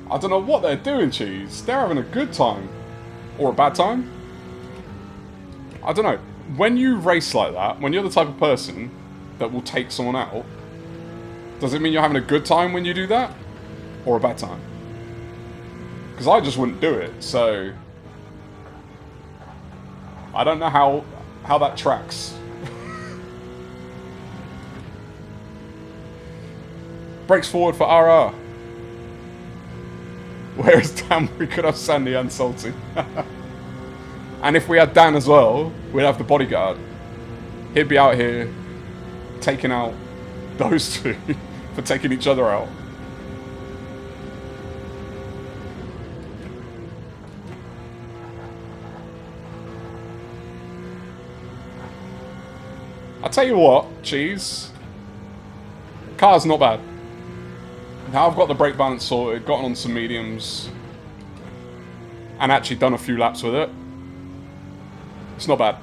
I don't know what they're doing, Cheese. They're having a good time. Or a bad time. I don't know. When you race like that, when you're the type of person that will take someone out, does it mean you're having a good time when you do that? Or a bad time? Because I just wouldn't do it, so... I don't know how that tracks. Brakes forward for RR. Whereas Dan, we could have Sandy and Salty. And if we had Dan as well, we'd have the bodyguard. He'd be out here taking out those two for taking each other out. I'll tell you what, Cheese. Car's not bad. Now I've got the brake balance sorted, gotten on some mediums, and actually done a few laps with it. It's not bad.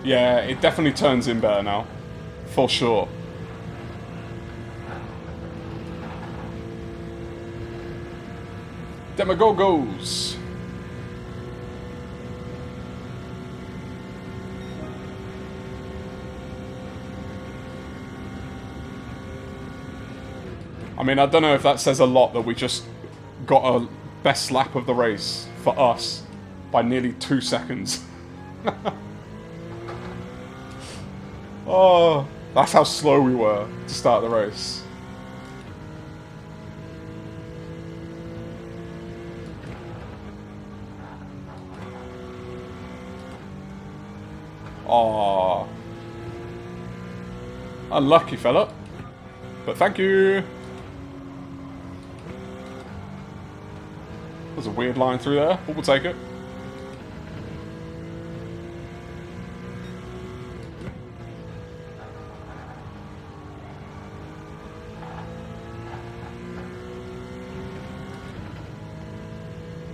Yeah, it definitely turns in better now. For sure. Demagogos. I mean, I don't know if that says a lot that we just got a best lap of the race for us by nearly 2 seconds. Oh, that's how slow we were to start the race. Oh, unlucky fella, but thank you. There's a weird line through there, but we'll take it.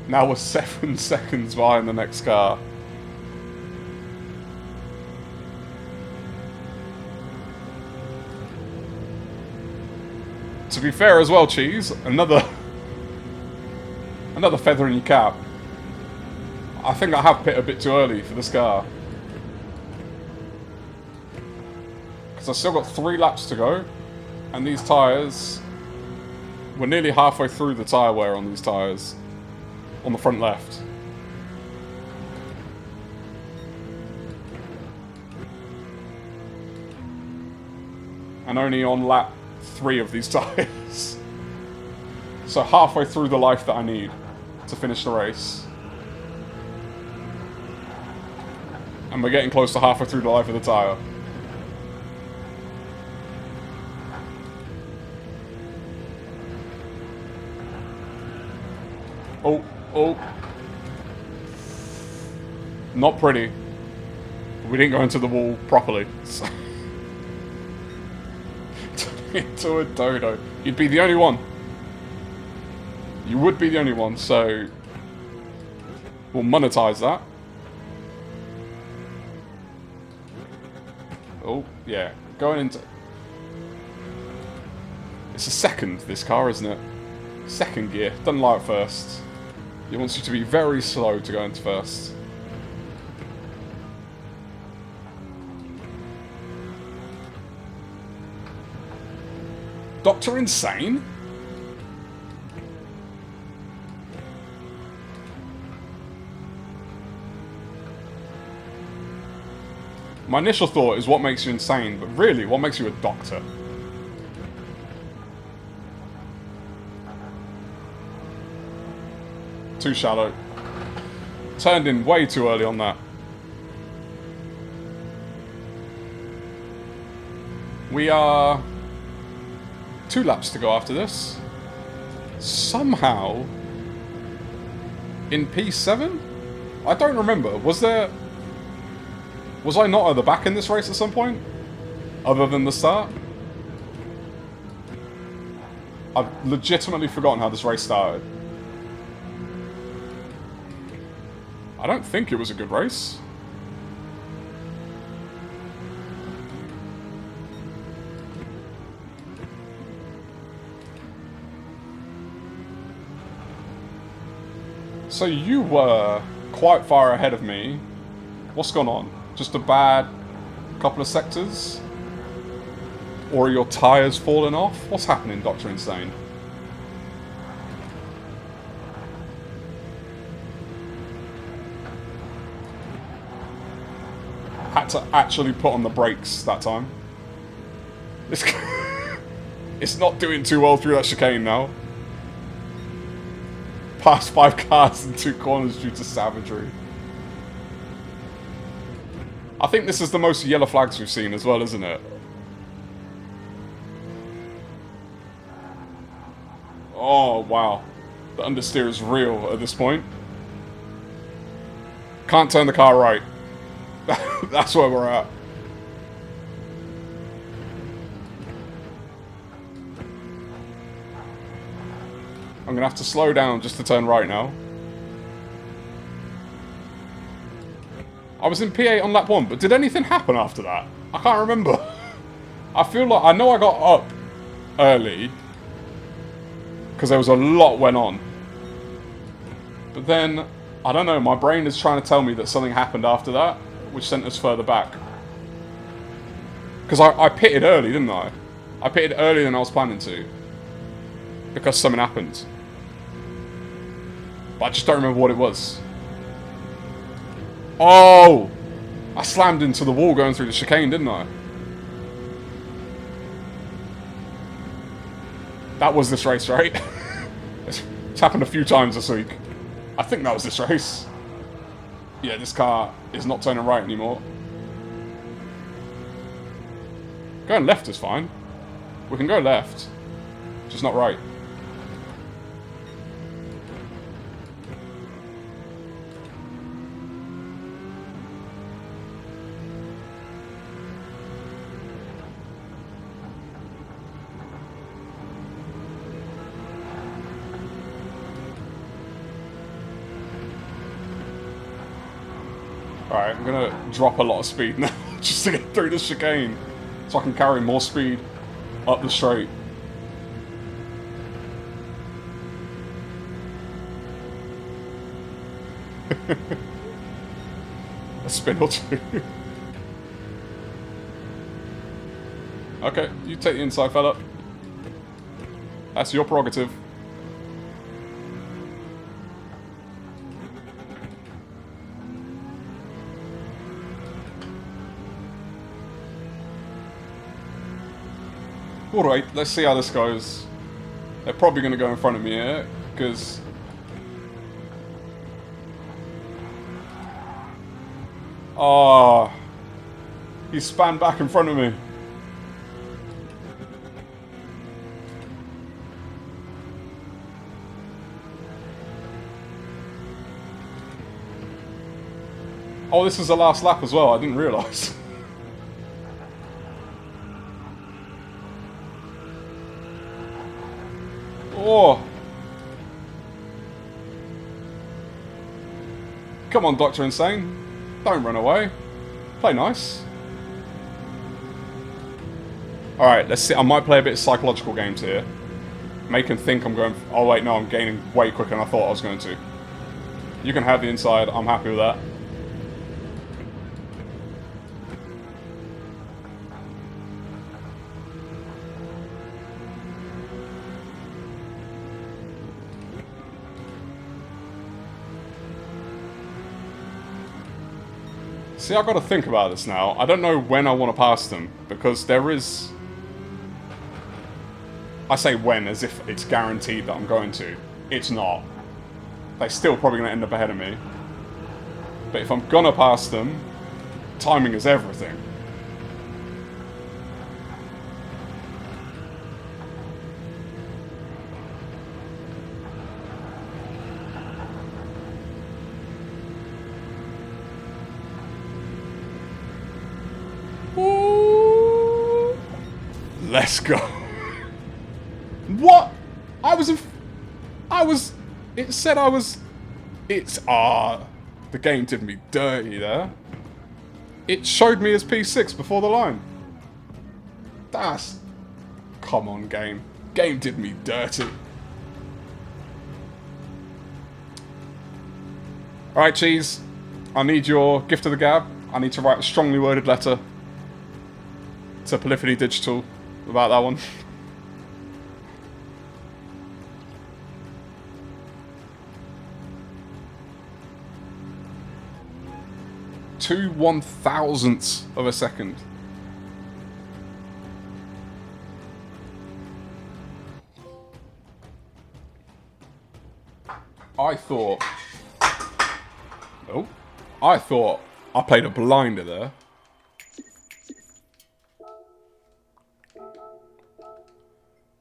Now we're 7 seconds behind the next car. To be fair as well, Cheese, another feather in your cap. I think I have pit a bit too early for this car. Because I've still got 3 laps to go, and these tyres, we're nearly halfway through the tyre wear on these tyres, on the front left. And only on lap 3 of these tyres. So halfway through the life that I need to finish the race. And we're getting close to halfway through the life of the tyre. Oh, oh. Not pretty. We didn't go into the wall properly. So. Into a dodo. You'd be the only one. You would be the only one, so we'll monetize that. Oh, yeah. Going into... It's a second, this car, isn't it? Second gear. Doesn't like first. It wants you to be very slow to go into first. Dr. Insane? My initial thought is what makes you insane, but really, what makes you a doctor? Too shallow. Turned in way too early on that. We are 2 laps to go after this. Somehow in P7? I don't remember. Was I not at the back in this race at some point? Other than the start? I've legitimately forgotten how this race started. I don't think it was a good race. So you were quite far ahead of me. What's gone on? Just a bad couple of sectors? Or are your tyres falling off? What's happening, Dr. Insane? Had to actually put on the brakes that time. It's not doing too well through that chicane now. Past 5 cars in 2 corners due to savagery. I think this is the most yellow flags we've seen as well, isn't it? Oh, wow. The understeer is real at this point. Can't turn the car right. That's where we're at. I'm going to have to slow down just to turn right now. I was in P8 on lap 1, but did anything happen after that? I can't remember. I feel like... I know I got up early, because there was a lot went on. But then, I don't know, my brain is trying to tell me that something happened after that, which sent us further back. Because I pitted early, didn't I? I pitted earlier than I was planning to. Because something happened. But I just don't remember what it was. Oh! I slammed into the wall going through the chicane, didn't I? That was this race, right? It's happened a few times this week. I think that was this race. Yeah, this car is not turning right anymore. Going left is fine. We can go left. Just not right. Alright, I'm gonna drop a lot of speed now, just to get through the chicane, so I can carry more speed up the straight. A spin or two. Okay, you take the inside, fella. That's your prerogative. Alright, let's see how this goes. They're probably going to go in front of me here, because... Oh, he span back in front of me. Oh, this is the last lap as well, I didn't realise. Oh! Come on, Dr. Insane. Don't run away. Play nice. Alright, let's see. I might play a bit of psychological games here. Make him think I'm going... Oh wait, no, I'm gaining way quicker than I thought I was going to. You can have the inside, I'm happy with that. See, I've got to think about this now. I don't know when I want to pass them, because there is... I say when as if it's guaranteed that I'm going to. It's not. They're still probably going to end up ahead of me. But if I'm going to pass them, timing is everything. Let's go. What? It said I was... the game did me dirty there. It showed me as P6 before the line. That's... Come on, game. Game did me dirty. Alright, Cheese. I need your gift of the gab. I need to write a strongly worded letter to Polyphony Digital about that one. 2 1,000ths of a second. I thought I played a blinder there.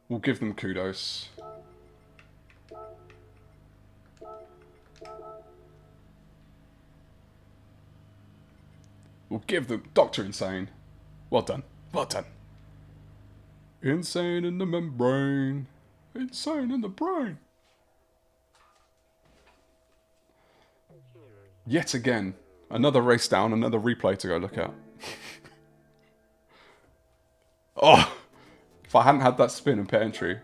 We'll give them kudos. We'll give them Dr. Insane. Well done. Well done. Insane in the membrane. Insane in the brain. Yet again, another race down, another replay to go look at. Oh, if I hadn't had that spin and pit entry,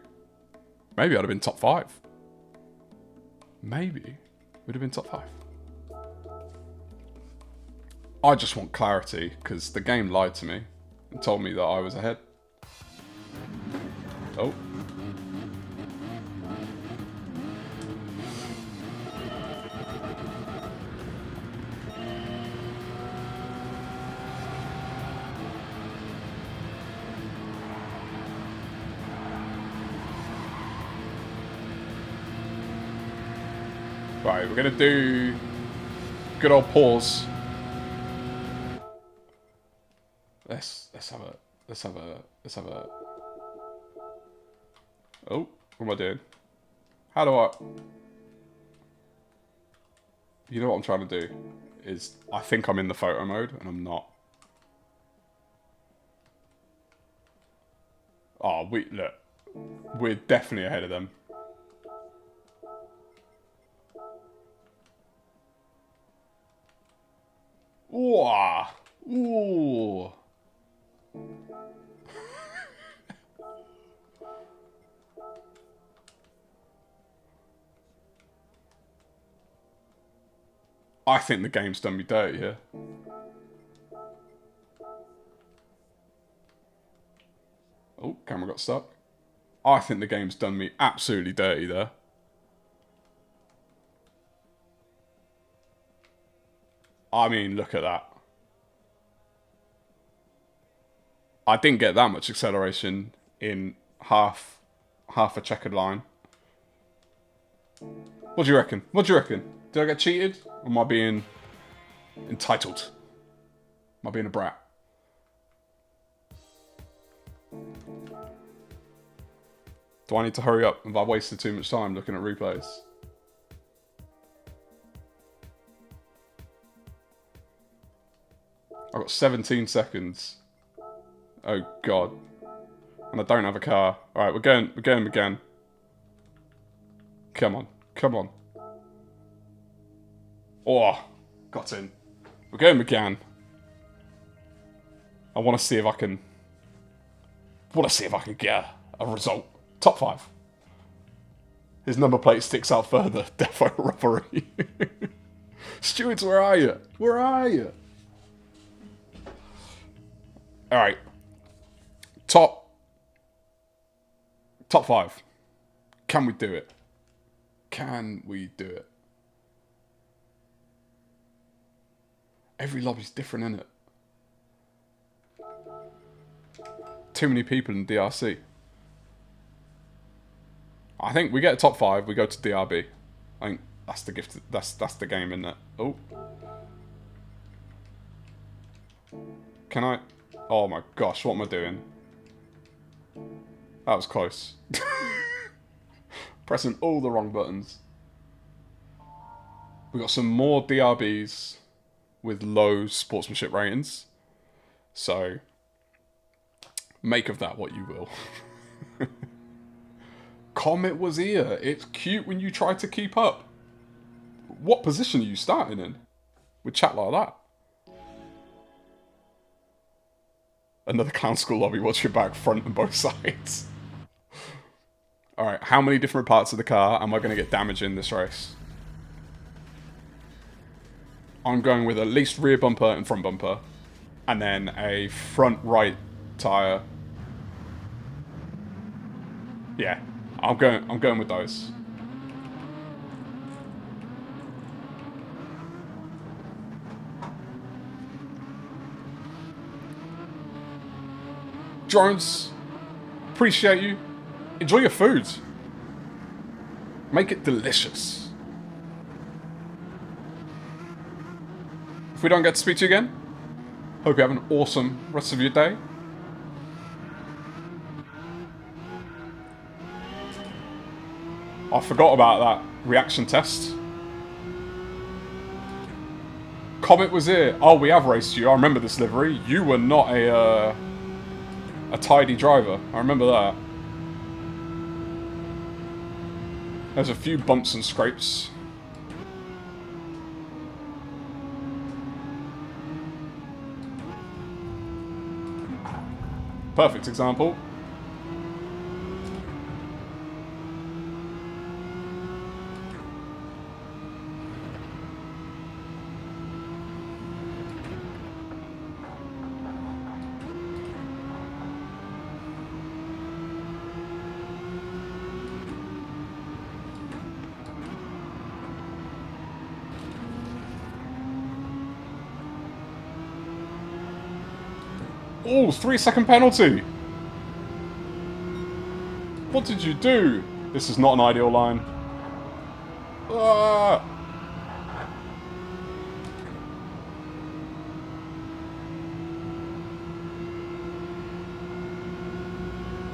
maybe I'd have been top 5. Maybe would have been top 5. I just want clarity because the game lied to me and told me that I was ahead. Oh. Right, we're gonna do good old pause. Let's have a. Oh, what am I doing? How do I? You know what I'm trying to do is I think I'm in the photo mode and I'm not. Oh, look, we're definitely ahead of them. Ooh. Ooh. I think the game's done me dirty here. Oh, camera got stuck. I think the game's done me absolutely dirty there. I mean, look at that. I didn't get that much acceleration in half a checkered line. What do you reckon? What do you reckon? Did I get cheated? Or am I being entitled? Am I being a brat? Do I need to hurry up? Have I wasted too much time looking at replays? I've got 17 seconds. Oh god. And I don't have a car. Alright, we're going again. Come on. Come on. Oh, got in. We're going again. I want to see if I can get a result. Top 5. His number plate sticks out further. Defo robbery. Stewards, where are you? Where are you? Alright. Top 5. Can we do it? Can we do it? Every lobby's different, isn't it? Too many people in DRC. I think we get a top 5, we go to DRB. I think that's the gift. That's the game, isn't it? Oh. Can I? Oh my gosh, what am I doing? That was close. Pressing all the wrong buttons. We got some more DRBs with low sportsmanship ratings. So, make of that what you will. Comet was here. It's cute when you try to keep up. What position are you starting in? With chat like that? Another clown school lobby, watch your back, front and both sides. Alright, how many different parts of the car am I going to get damage in this race? I'm going with at least rear bumper and front bumper. And then a front right tyre. Yeah, I'm going with those. Drones, appreciate you. Enjoy your food. Make it delicious. If we don't get to speak to you again, hope you have an awesome rest of your day. I forgot about that reaction test. Comet was here. Oh, we have raced you. I remember this livery. You were not a tidy driver. I remember that. There's a few bumps and scrapes. Perfect example. Oh, 3-second penalty! What did you do? This is not an ideal line. Ah!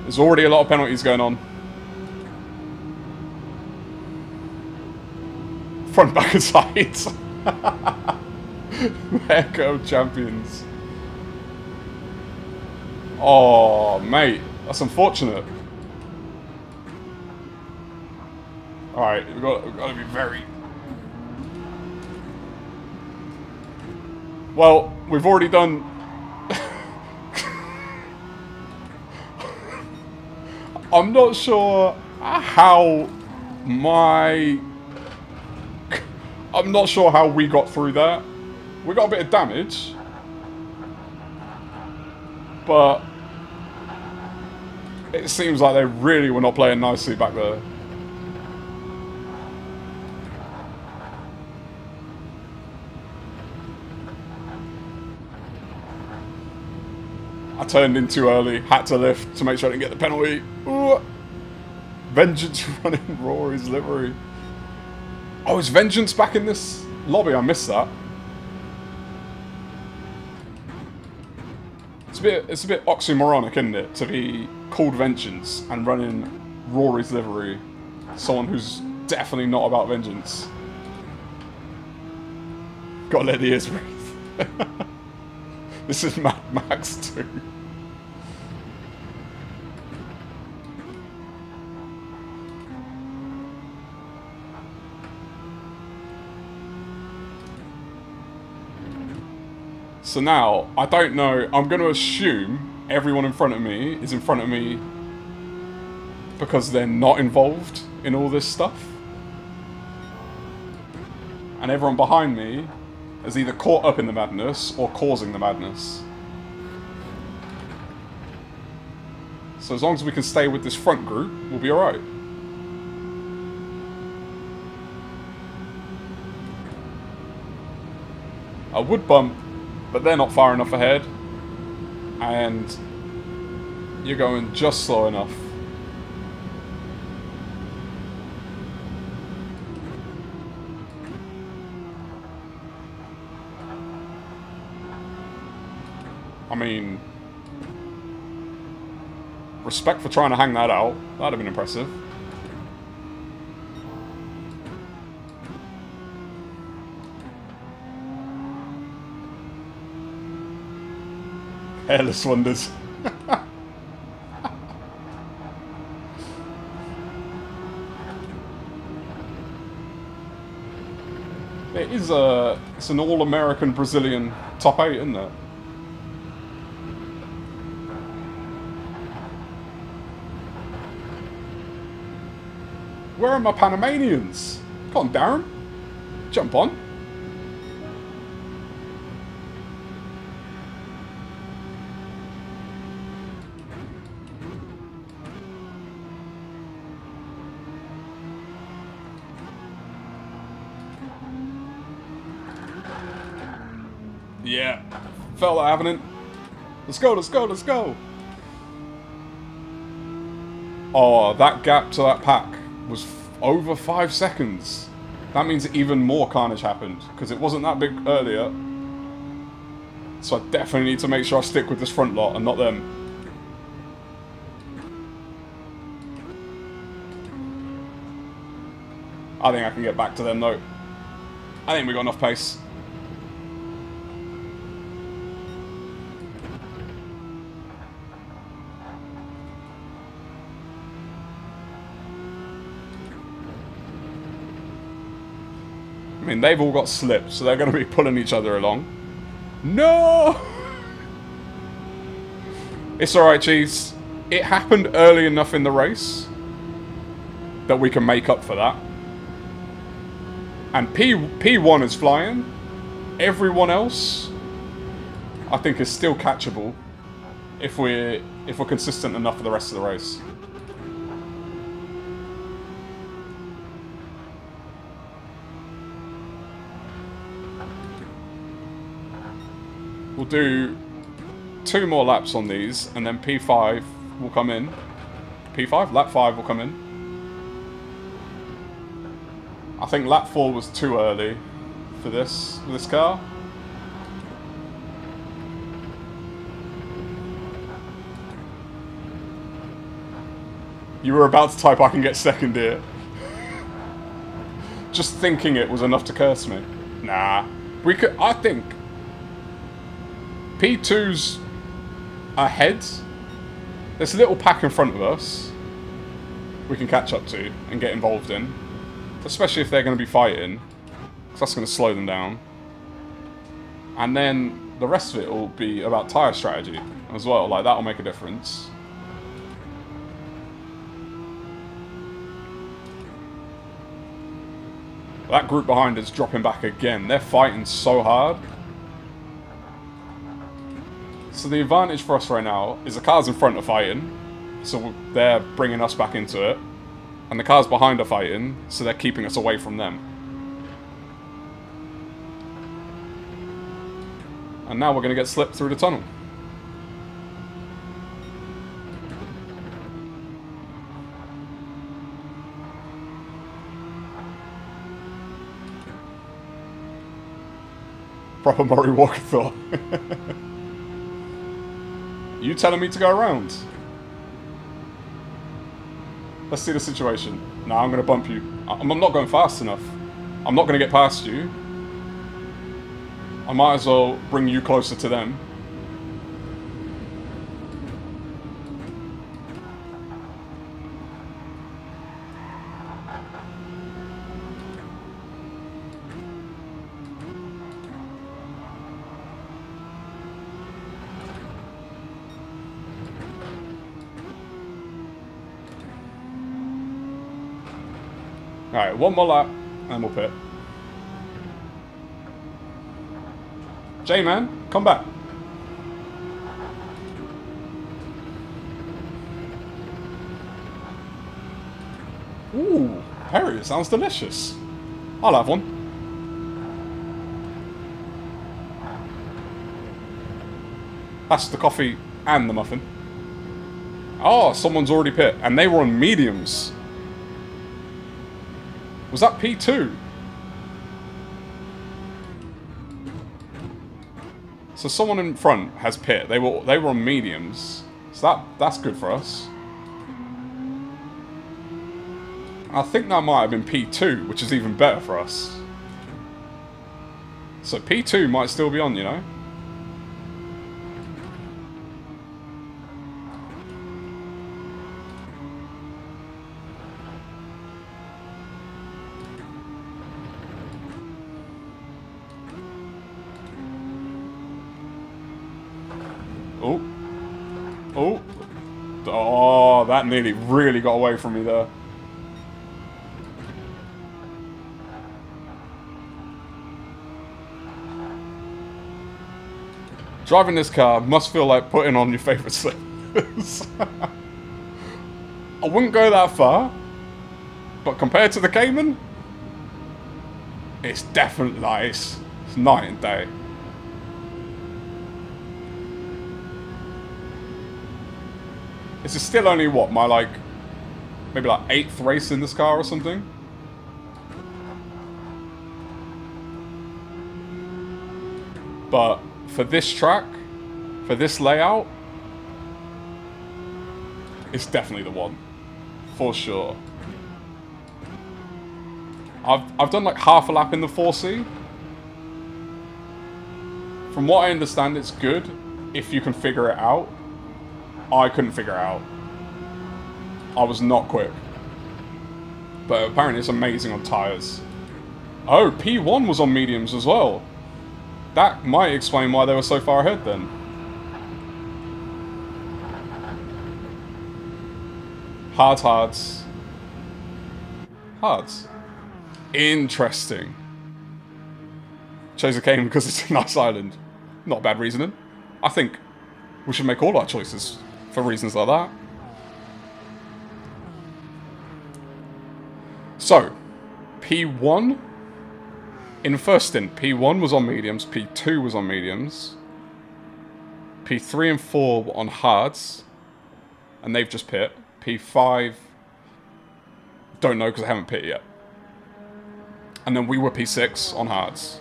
There's already a lot of penalties going on. Front, back and sides. There go, champions. Oh, mate. That's unfortunate. Alright, we've got to be very... Well, we've already done... I'm not sure how my... I'm not sure how we got through that. We got a bit of damage. But... it seems like they really were not playing nicely back there. I turned in too early, had to lift to make sure I didn't get the penalty. Ooh. Vengeance running Rory's livery. Oh, is Vengeance back in this lobby? I missed that. It's a bit oxymoronic, isn't it, to be called Vengeance and running Rory's livery. Someone who's definitely not about vengeance. Gotta let the ears breathe. This is Mad Max 2. So now, I don't know, I'm going to assume everyone in front of me is in front of me because they're not involved in all this stuff. And everyone behind me is either caught up in the madness or causing the madness. So as long as we can stay with this front group, we'll be alright. I would bump, but they're not far enough ahead. And you're going just slow enough. I mean, respect for trying to hang that out. That'd have been impressive. Hairless wonders. It's an all-American Brazilian top 8, isn't it? Where are my Panamanians? Come on, Darren. Jump on. Yeah. Fella Avenant. Let's go, let's go, let's go. Oh, that gap to that pack was over 5 seconds. That means even more carnage happened, because it wasn't that big earlier. So I definitely need to make sure I stick with this front lot and not them. I think I can get back to them though. I think we got enough pace. I mean, they've all got slips, so they're going to be pulling each other along. No! It's alright, Cheese. It happened early enough in the race that we can make up for that. And P1 is flying. Everyone else, I think, is still catchable if we're consistent enough for the rest of the race. We'll do 2 more laps on these, and then P5 will come in. P5? Lap 5 will come in. I think lap 4 was too early for this car. You were about to type, I can get second here. Just thinking it was enough to curse me. Nah. We could, I think P2's ahead. There's a little pack in front of us we can catch up to and get involved in. Especially if they're going to be fighting. Because that's going to slow them down. And then the rest of it will be about tyre strategy as well. Like, that'll make a difference. That group behind is dropping back again. They're fighting so hard. So the advantage for us right now is the cars in front are fighting. So they're bringing us back into it. And the cars behind are fighting, so they're keeping us away from them. And now we're going to get slipped through the tunnel. Proper Murray Walker thought. You telling me to go around? Let's see the situation. Nah, I'm going to bump you. I'm not going fast enough. I'm not going to get past you. I might as well bring you closer to them. Alright, 1 more lap, and we'll pit. J-Man, come back. Ooh, Perry, it sounds delicious. I'll have one. That's the coffee and the muffin. Oh, someone's already pit, and they were on mediums. Was that P2? So someone in front has pit. They were on mediums. So that's good for us. I think that might have been P2, which is even better for us. So P2 might still be on, you know? Oh. Oh. Oh, that nearly really got away from me there. Driving this car must feel like putting on your favourite slippers. I wouldn't go that far, but compared to the Cayman, it's definitely nice. It's night and day. This is still only what, my like maybe like 8th race in this car or something. But for this track, for this layout, it's definitely the one. For sure. I've done like half a lap in the 4C. From what I understand, it's good if you can figure it out. I couldn't figure it out. I was not quick. But apparently it's amazing on tyres. Oh, P1 was on mediums as well. That might explain why they were so far ahead then. Hards. Interesting. Chose a Cayman because it's a nice island. Not bad reasoning. I think we should make all our choices for reasons like that. So, P1. In first stint, P1 was on mediums, P2 was on mediums. P3 and 4 were on hards. And they've just pit. P5, don't know because I haven't pit yet. And then we were P6 on hards.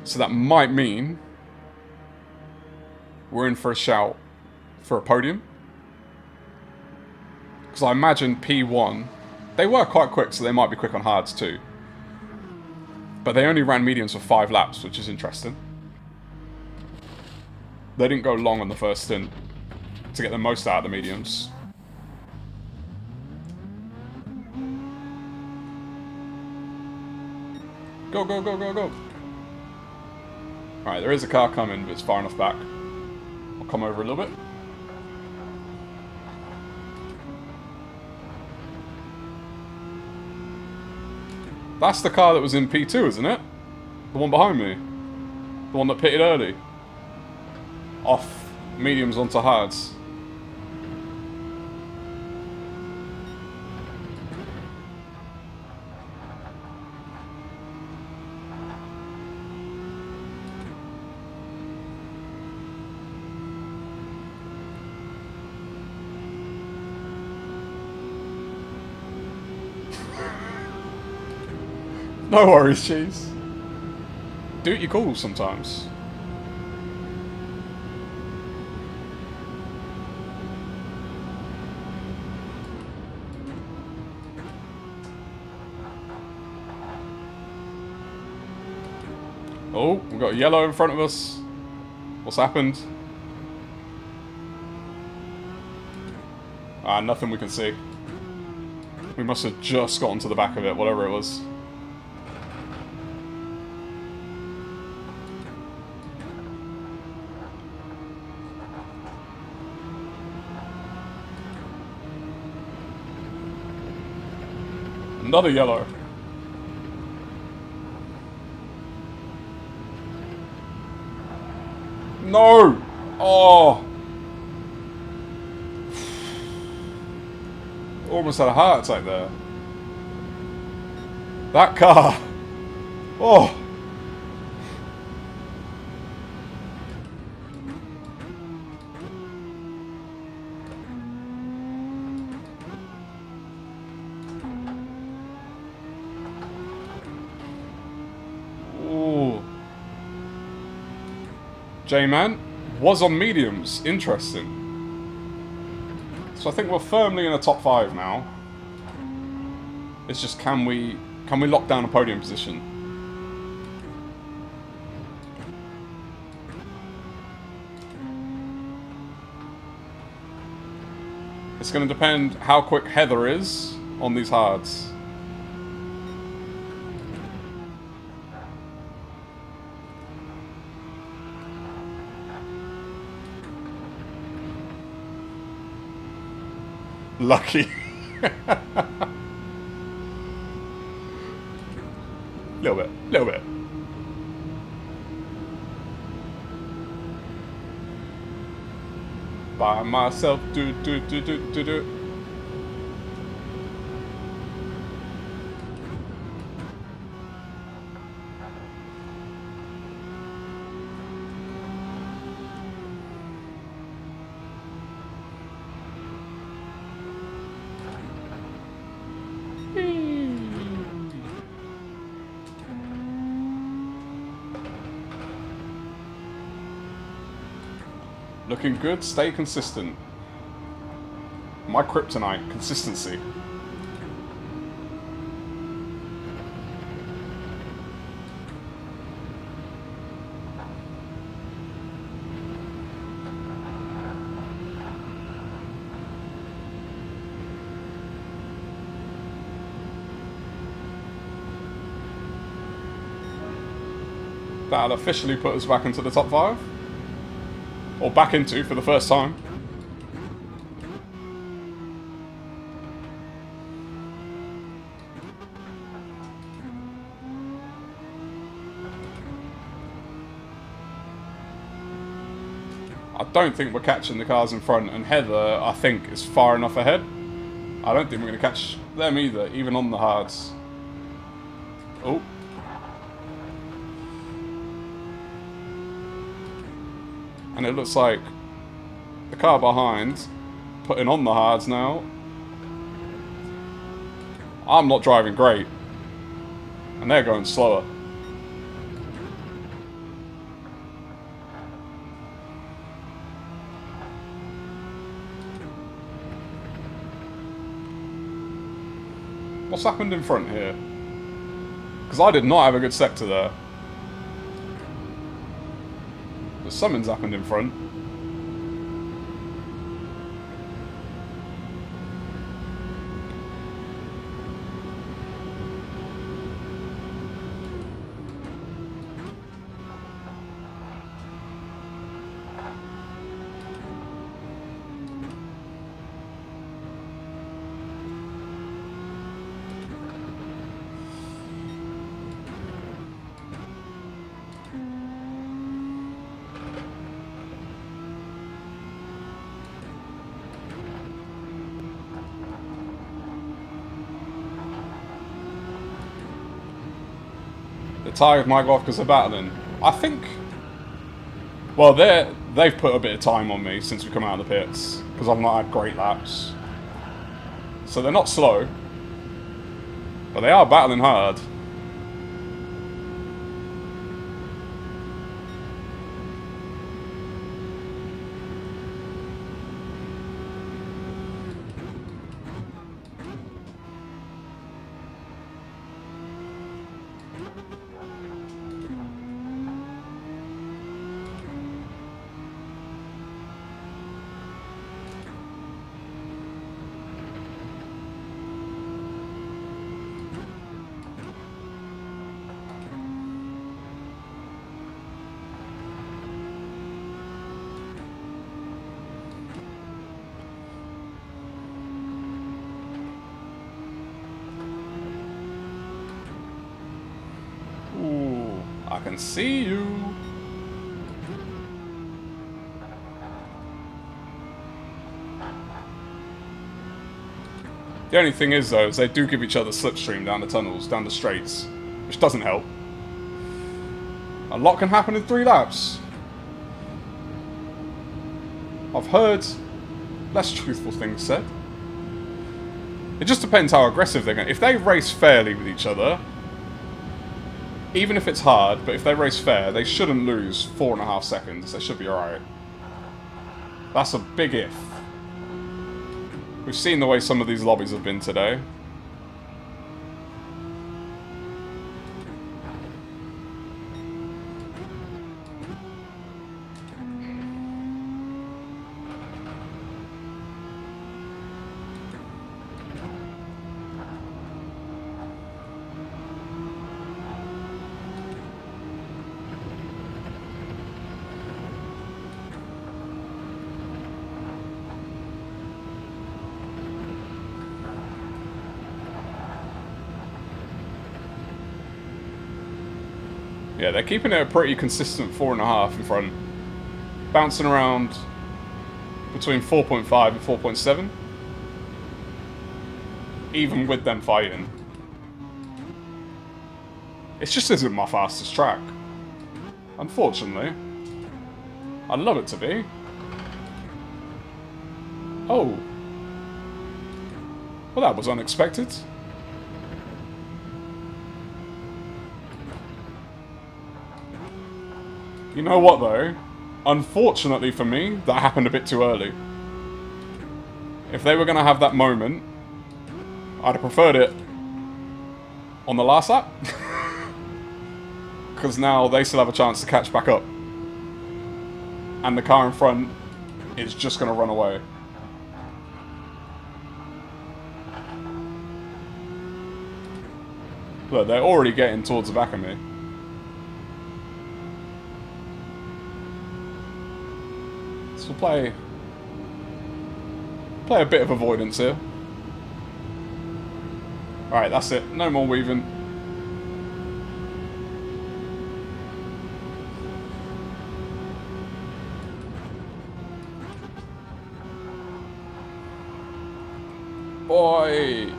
So that might mean we're in for a shout for a podium. Because I imagine P1, they were quite quick, so they might be quick on hards too. But they only ran mediums for 5 laps, which is interesting. They didn't go long on the first stint to get the most out of the mediums. Go, go, go, go, go. Alright, there is a car coming, but it's far enough back. I'll come over a little bit. That's the car that was in P2, isn't it? The one behind me. The one that pitted early. Off mediums onto hards. No worries, Cheese. Do what you call sometimes. Oh, we've got a yellow in front of us. What's happened? Ah, nothing we can see. We must have just gotten to the back of it, whatever it was. Another yellow. No! Oh! Almost had a heart attack there. That car! Oh! J-Man was on mediums. Interesting. So I think we're firmly in the top 5 now. It's just can we lock down a podium position? It's going to depend how quick Heather is on these hards. Lucky. Little bit. By myself, do. Looking good, stay consistent. My kryptonite, consistency. That'll officially put us back into the top 5. Or back into for the first time. I don't think we're catching the cars in front, and Heather, I think, is far enough ahead. I don't think we're going to catch them either, even on the hards. Oh. And it looks like the car behind putting on the hards now. I'm not driving great. And they're going slower. What's happened in front here? Because I did not have a good sector there. But something's happened in front. The tyres might go off because they're battling. I think... Well, they've put a bit of time on me since we come out of the pits. Because I've not had great laps. So they're not slow. But they are battling hard. Ooh, I can see you. The only thing is, though, is they do give each other slipstream down the tunnels, down the straights, which doesn't help. A lot can happen in 3 laps. I've heard less truthful things said. It just depends how aggressive they're going. If they race fairly with each other, even if it's hard, but if they race fair, they shouldn't lose 4.5 seconds. They should be alright. That's a big if. We've seen the way some of these lobbies have been today. Yeah, they're keeping it a pretty consistent 4.5 in front. Bouncing around between 4.5 and 4.7. Even with them fighting. It just isn't my fastest track. Unfortunately. I'd love it to be. Oh. Well, that was unexpected. You know what, though? Unfortunately for me, that happened a bit too early. If they were going to have that moment, I'd have preferred it on the last lap. Because now they still have a chance to catch back up. And the car in front is just going to run away. Look, they're already getting towards the back of me. So we'll play a bit of avoidance here. Alright, that's it. No more weaving. Boy!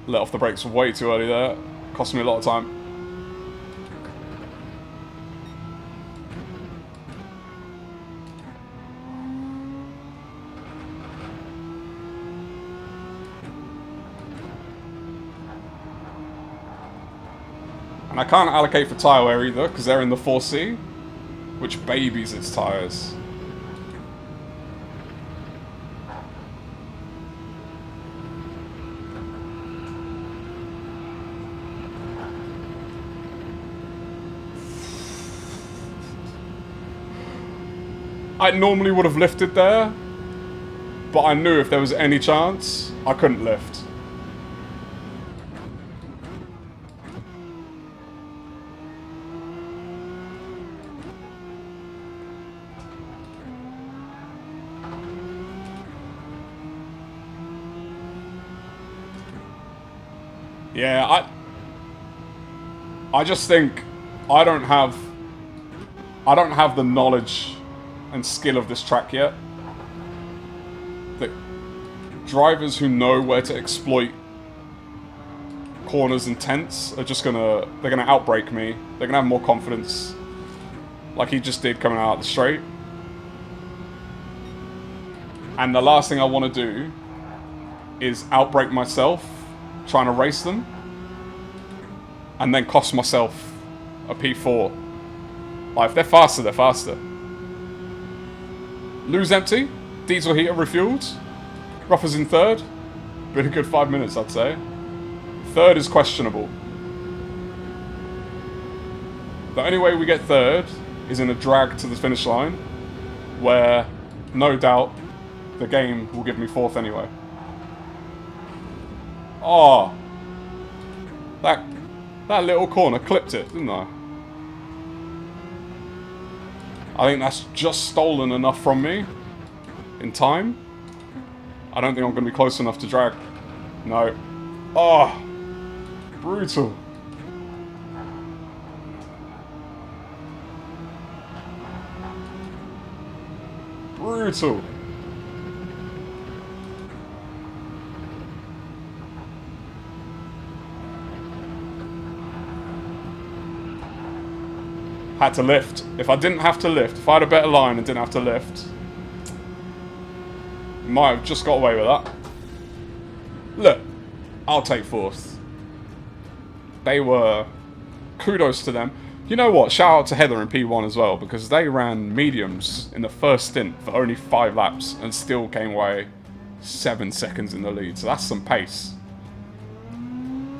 Let off the brakes way too early there. Cost me a lot of time. And I can't allocate for tyre wear either, because they're in the 4C, which babies its tyres. I normally would have lifted there, but I knew if there was any chance, I couldn't lift. Yeah, I just think I don't have the knowledge and skill of this track yet. The drivers who know where to exploit corners and tents are just they're gonna outbrake me. They're gonna have more confidence, like he just did coming out the straight. And the last thing I want to do is outbrake myself trying to race them, and then cost myself a P4. Like, if they're faster, they're faster. Lose empty, diesel heater refueled. Rougher's in third. Been a good 5 minutes, I'd say. Third is questionable. The only way we get third is in a drag to the finish line, where, no doubt, the game will give me fourth anyway. Oh, that little corner clipped it, didn't I? I think that's just stolen enough from me in time. I don't think I'm going to be close enough to drag. No. Oh, brutal. Brutal. Had to lift. If I didn't have to lift, if I had a better line and didn't have to lift, might have just got away with that. Look, I'll take fourth. They were... Kudos to them. You know what? Shout out to Heather in P1 as well, because they ran mediums in the first stint for only 5 laps and still came away 7 seconds in the lead. So that's some pace.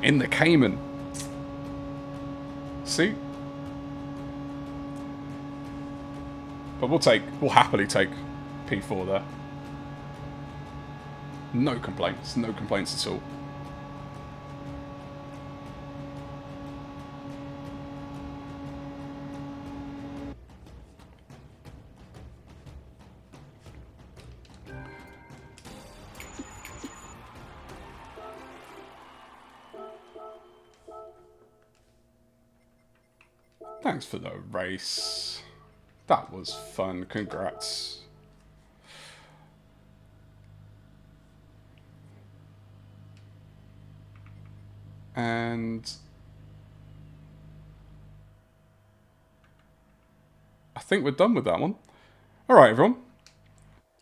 In the Cayman. See? But we'll happily take P4 there. No complaints at all. Thanks for the race. That was fun. Congrats. And I think we're done with that one. All right, everyone.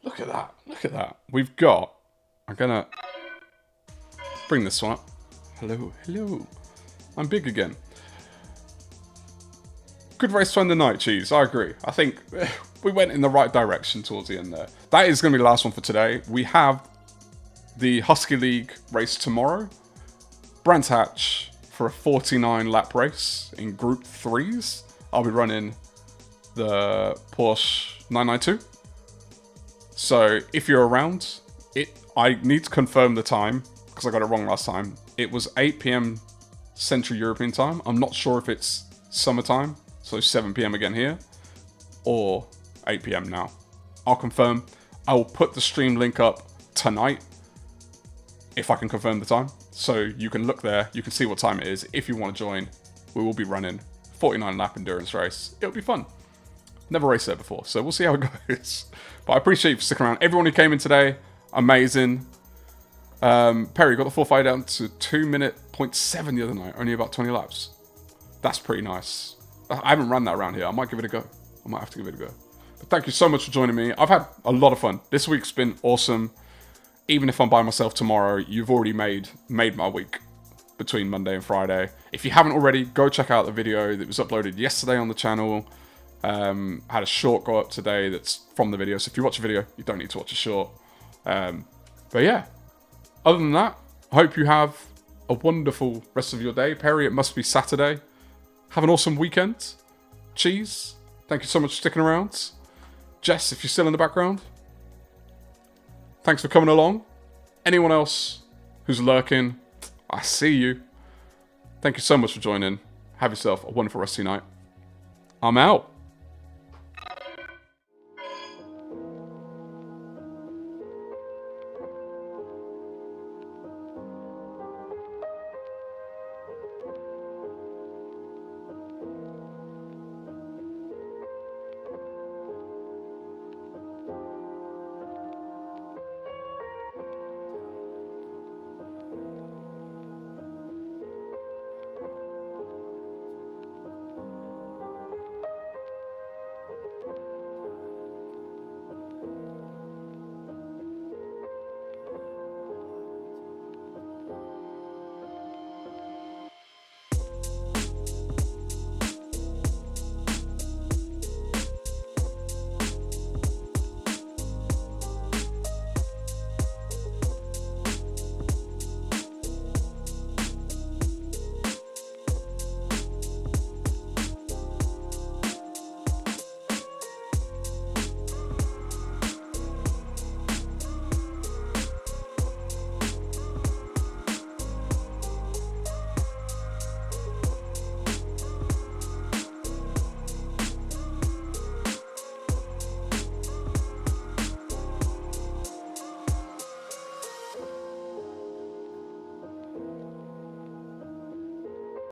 Look at that. Look at that. We've got... I'm gonna bring this one up. Hello, hello. I'm big again. Good race to end the night, Cheese. I agree. I think we went in the right direction towards the end there. That is going to be the last one for today. We have the Husky League race tomorrow. Brands Hatch for a 49 lap race in Group 3s. I'll be running the Porsche 992. So if you're around, I need to confirm the time because I got it wrong last time. It was 8 p.m. Central European time. I'm not sure if it's summertime, so 7 p.m. again here, or 8 p.m. now. I'll confirm. I will put the stream link up tonight if I can confirm the time. So you can look there, you can see what time it is. If you want to join, we will be running 49 lap endurance race. It'll be fun. Never raced there before, so we'll see how it goes. But I appreciate you for sticking around. Everyone who came in today, amazing. Perry got the 4.5 down to 2:07 the other night, only about 20 laps. That's pretty nice. I haven't run that around here. I might give it a go. I might have to give it a go. But thank you so much for joining me. I've had a lot of fun. This week's been awesome. Even if I'm by myself tomorrow, you've already made my week between Monday and Friday. If you haven't already, go check out the video that was uploaded yesterday on the channel. Had a short go up today that's from the video. So if you watch a video, you don't need to watch a short. But yeah, other than that, I hope you have a wonderful rest of your day. Perry, it must be Saturday. Have an awesome weekend. Cheese, thank you so much for sticking around. Jess, if you're still in the background, thanks for coming along. Anyone else who's lurking, I see you. Thank you so much for joining. Have yourself a wonderful rest of your night. I'm out.